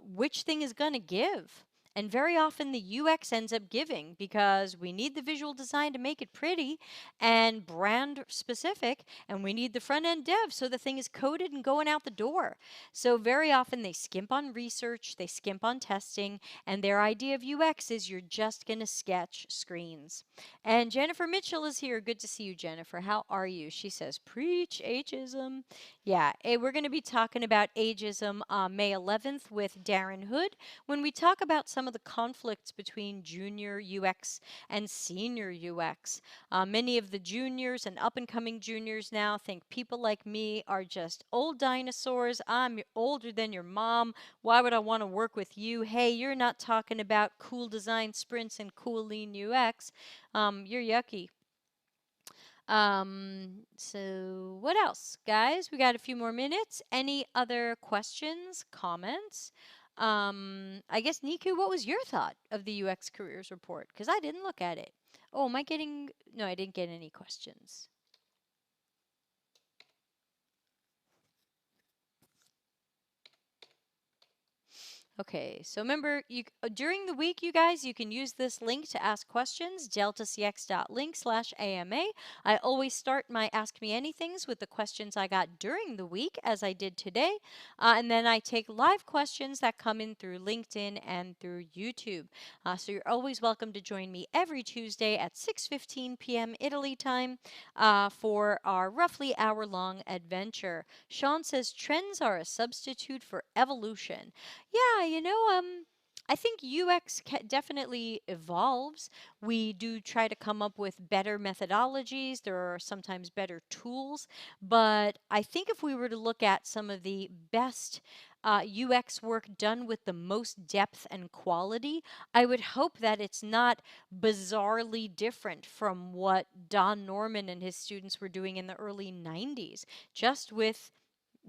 Which thing is going to give? And very often the UX ends up giving because we need the visual design to make it pretty and brand specific, and we need the front end dev so the thing is coded and going out the door. So very often they skimp on research, they skimp on testing, and their idea of UX is you're just going to sketch screens. And Jennifer Mitchell is here. Good to see you, Jennifer. How are you? She says, preach ageism. Yeah, we're going to be talking about ageism May 11th with Darren Hood when we talk about some of the conflicts between junior UX and senior UX. Many of the juniors and up and coming juniors now think people like me are just old dinosaurs. I'm older than your mom. Why would I want to work with you? Hey, you're not talking about cool design sprints and cool lean UX. You're yucky. So what else, guys? We got a few more minutes. Any other questions, comments? I guess, Niku, what was your thought of the UX careers report? Because I didn't look at it. Oh, am I getting... No, I didn't get any questions. Okay, so remember, during the week, you guys, you can use this link to ask questions, deltacx.link/AMA. I always start my Ask Me Anythings with the questions I got during the week, as I did today, and then I take live questions that come in through LinkedIn and through YouTube. So you're always welcome to join me every Tuesday at 6:15 p.m. Italy time for our roughly hour-long adventure. Sean says trends are a substitute for evolution. Yeah, I think UX definitely evolves. We do try to come up with better methodologies. There are sometimes better tools. But I think if we were to look at some of the best UX work done with the most depth and quality, I would hope that it's not bizarrely different from what Don Norman and his students were doing in the early 90s, just with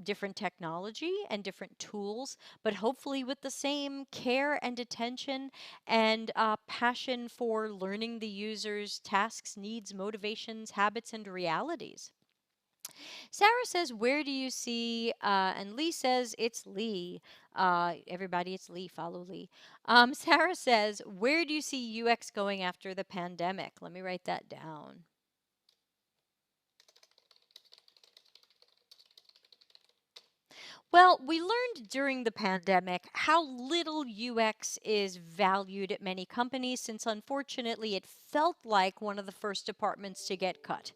different technology and different tools, but hopefully with the same care and attention and passion for learning the user's tasks, needs, motivations, habits, and realities. Sarah says, where do you see, and Lee says, it's Lee. Everybody, it's Lee. Follow Lee. Sarah says, where do you see UX going after the pandemic? Let me write that down. Well, we learned during the pandemic how little UX is valued at many companies since unfortunately it felt like one of the first departments to get cut.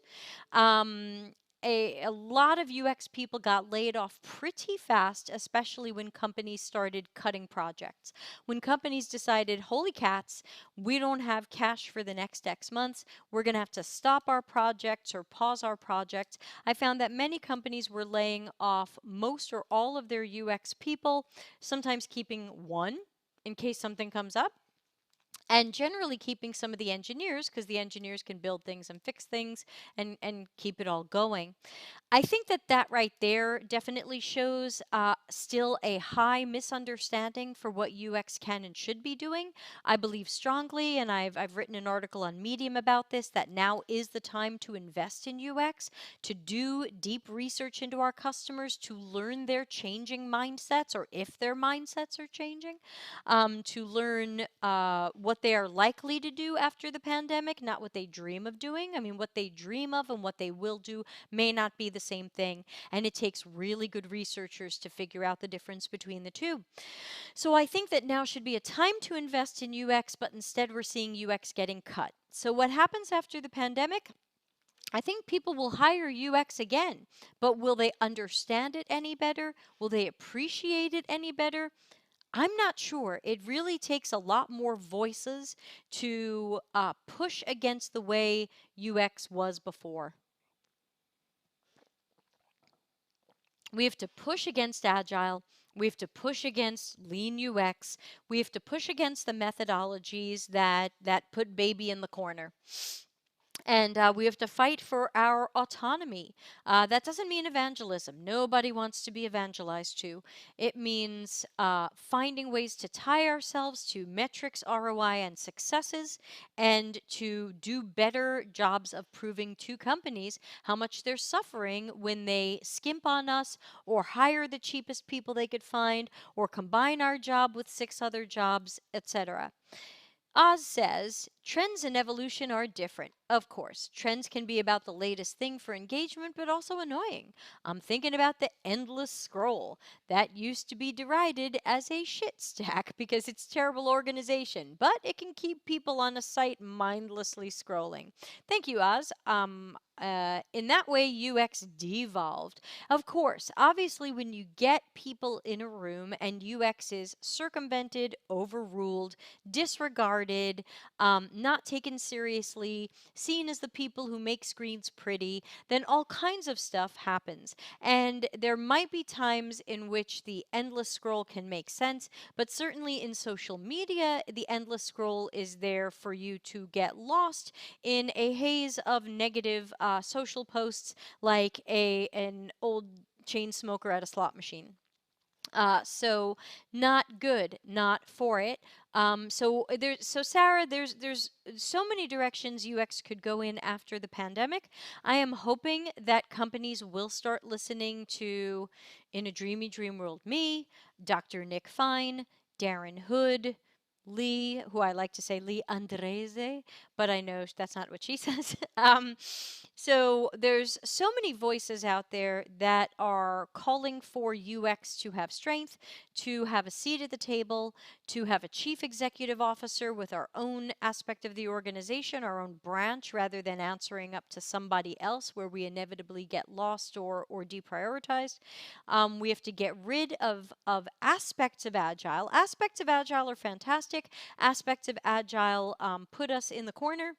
Um, a lot of UX people got laid off pretty fast, especially when companies started cutting projects. When companies decided, holy cats, we don't have cash for the next X months, we're going to have to stop our projects or pause our projects. I found that many companies were laying off most or all of their UX people, sometimes keeping one in case something comes up, and generally keeping some of the engineers because the engineers can build things and fix things and keep it all going. I think that right there definitely shows still a high misunderstanding for what UX can and should be doing. I believe strongly, and I've written an article on Medium about this, that now is the time to invest in UX, to do deep research into our customers, to learn their changing mindsets or if their mindsets are changing, to learn what they are likely to do after the pandemic, not what they dream of doing. I mean, what they dream of and what they will do may not be the same thing, and it takes really good researchers to figure out the difference between the two. So I think that now should be a time to invest in UX, but instead we're seeing UX getting cut. So what happens after the pandemic? I think people will hire UX again, but will they understand it any better? Will they appreciate it any better? I'm not sure. It really takes a lot more voices to push against the way UX was before. We have to push against Agile. We have to push against lean UX. We have to push against the methodologies that put baby in the corner. And we have to fight for our autonomy. That doesn't mean evangelism. Nobody wants to be evangelized to. It means finding ways to tie ourselves to metrics, ROI, and successes, and to do better jobs of proving to companies how much they're suffering when they skimp on us or hire the cheapest people they could find or combine our job with 6 other jobs, etc. Oz says trends and evolution are different. Of course, trends can be about the latest thing for engagement, but also annoying. I'm thinking about the endless scroll. That used to be derided as a shit stack because it's terrible organization, but it can keep people on a site mindlessly scrolling. Thank you, Oz. In that way, UX devolved. Of course, obviously, when you get people in a room and UX is circumvented, overruled, disregarded, not taken seriously, seen as the people who make screens pretty, then all kinds of stuff happens. And there might be times in which the endless scroll can make sense, but certainly in social media, the endless scroll is there for you to get lost in a haze of negative social posts like an old chain smoker at a slot machine. So not good, not for it. So Sarah, there's so many directions UX could go in after the pandemic. I am hoping that companies will start listening to In a Dreamy Dream World Me, Dr. Nick Fine, Darren Hood, Lee, who I like to say Lee Andrese, but I know that's not what she says. So there's so many voices out there that are calling for UX to have strength, to have a seat at the table, to have a chief executive officer with our own aspect of the organization, our own branch, rather than answering up to somebody else where we inevitably get lost or deprioritized. We have to get rid of aspects of Agile. Aspects of Agile are fantastic. Aspects of Agile put us in the corner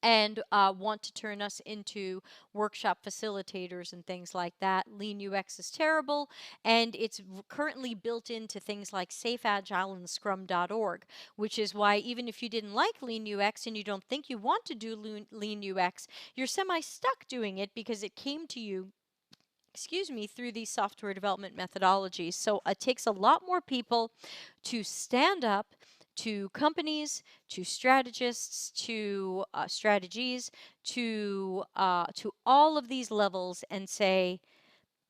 and want to turn us into workshop facilitators and things like that. Lean UX is terrible, and it's currently built into things like Safe Agile and Scrum.org, which is why even if you didn't like Lean UX and you don't think you want to do Lean UX, you're semi-stuck doing it because it came to you through these software development methodologies. So it takes a lot more people to stand up to companies, to strategists, to strategies, to all of these levels and say,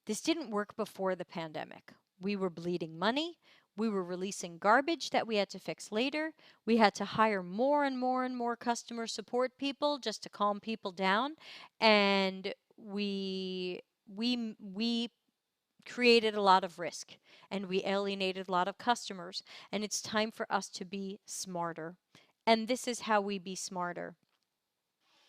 this didn't work before the pandemic. We were bleeding money. We were releasing garbage that we had to fix later. We had to hire more and more and more customer support people just to calm people down. And we created a lot of risk and we alienated a lot of customers. And it's time for us to be smarter. And this is how we be smarter.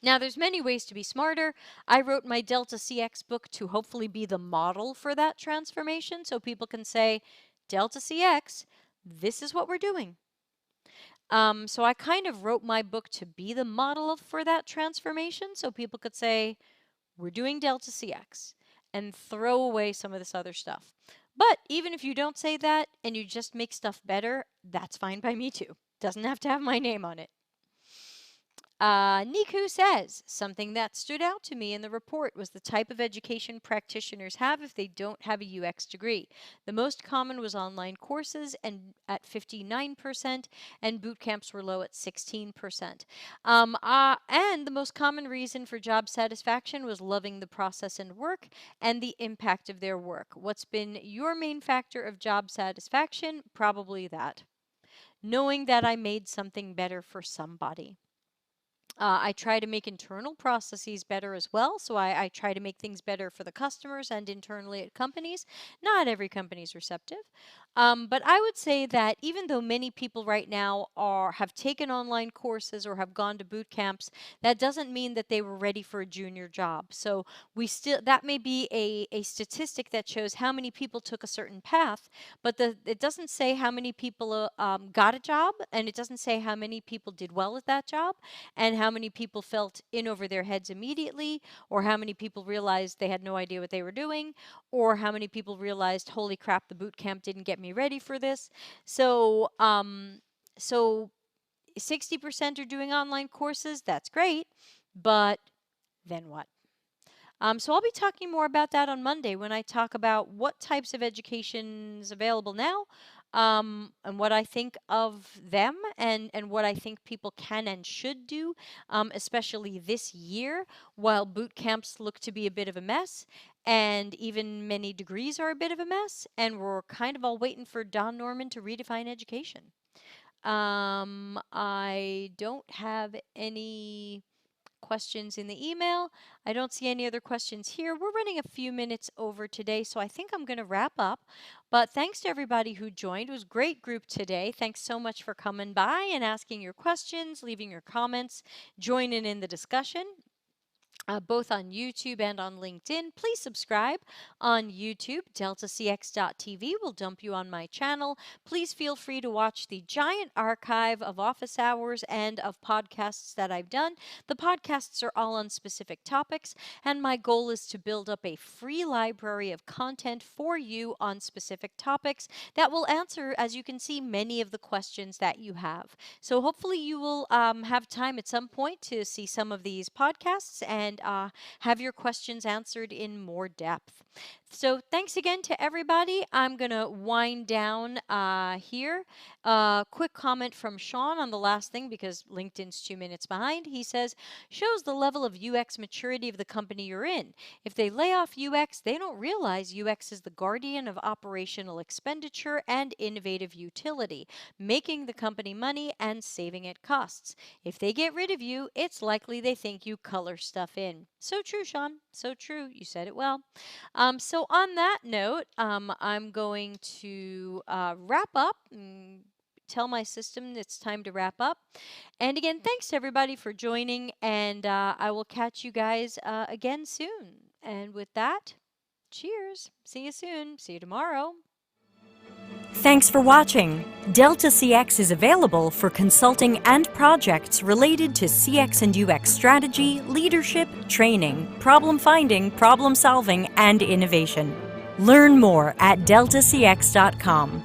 Now, there's many ways to be smarter. I wrote my Delta CX book to hopefully be the model for that transformation so people can say, Delta CX, this is what we're doing. So I kind of wrote my book to be the model for that transformation so people could say, we're doing Delta CX and throw away some of this other stuff. But even if you don't say that and you just make stuff better, that's fine by me too. Doesn't have to have my name on it. Niku says, something that stood out to me in the report was the type of education practitioners have if they don't have a UX degree. The most common was online courses and at 59%, and boot camps were low at 16%. And the most common reason for job satisfaction was loving the process and work and the impact of their work. What's been your main factor of job satisfaction? Probably that. Knowing that I made something better for somebody. I try to make internal processes better as well. So I try to make things better for the customers and internally at companies. Not every company is receptive. But I would say that even though many people right now have taken online courses or have gone to boot camps, that doesn't mean that they were ready for a junior job. So that may be a statistic that shows how many people took a certain path, but it doesn't say how many people got a job, and it doesn't say how many people did well at that job, and how many people felt in over their heads immediately, or how many people realized they had no idea what they were doing, or how many people realized, holy crap, the boot camp didn't get me ready for this. So 60% are doing online courses. That's great. but then what? So I'll be talking more about that on Monday when I talk about what types of education is available now, and what I think of them, and what I think people can and should do, especially this year, while boot camps look to be a bit of a mess, and even many degrees are a bit of a mess, and we're kind of all waiting for Don Norman to redefine education. I don't have any questions in the email. I don't see any other questions here. We're running a few minutes over today, so I think I'm going to wrap up. But thanks to everybody who joined. It was a great group today. Thanks so much for coming by and asking your questions, leaving your comments, joining in the discussion. Both on YouTube and on LinkedIn. Please subscribe on YouTube. DeltaCX.tv will dump you on my channel. Please feel free to watch the giant archive of office hours and of podcasts that I've done. The podcasts are all on specific topics, and my goal is to build up a free library of content for you on specific topics that will answer, as you can see, many of the questions that you have. So hopefully you will have time at some point to see some of these podcasts and have your questions answered in more depth. So thanks again to everybody. I'm going to wind down here. Quick comment from Sean on the last thing because LinkedIn's 2 minutes behind. He says, shows the level of UX maturity of the company you're in. If they lay off UX, they don't realize UX is the guardian of operational expenditure and innovative utility, making the company money and saving it costs. If they get rid of you, it's likely they think you color stuff in. So true, Sean. So true. You said it well. So on that note, I'm going to wrap up and tell my system it's time to wrap up. And again, thanks to everybody for joining, and I will catch you guys again soon. And with that, cheers. See you soon. See you tomorrow. Thanks for watching. Delta CX is available for consulting and projects related to CX and UX strategy, leadership, training, problem finding, problem solving, and innovation. Learn more at deltacx.com.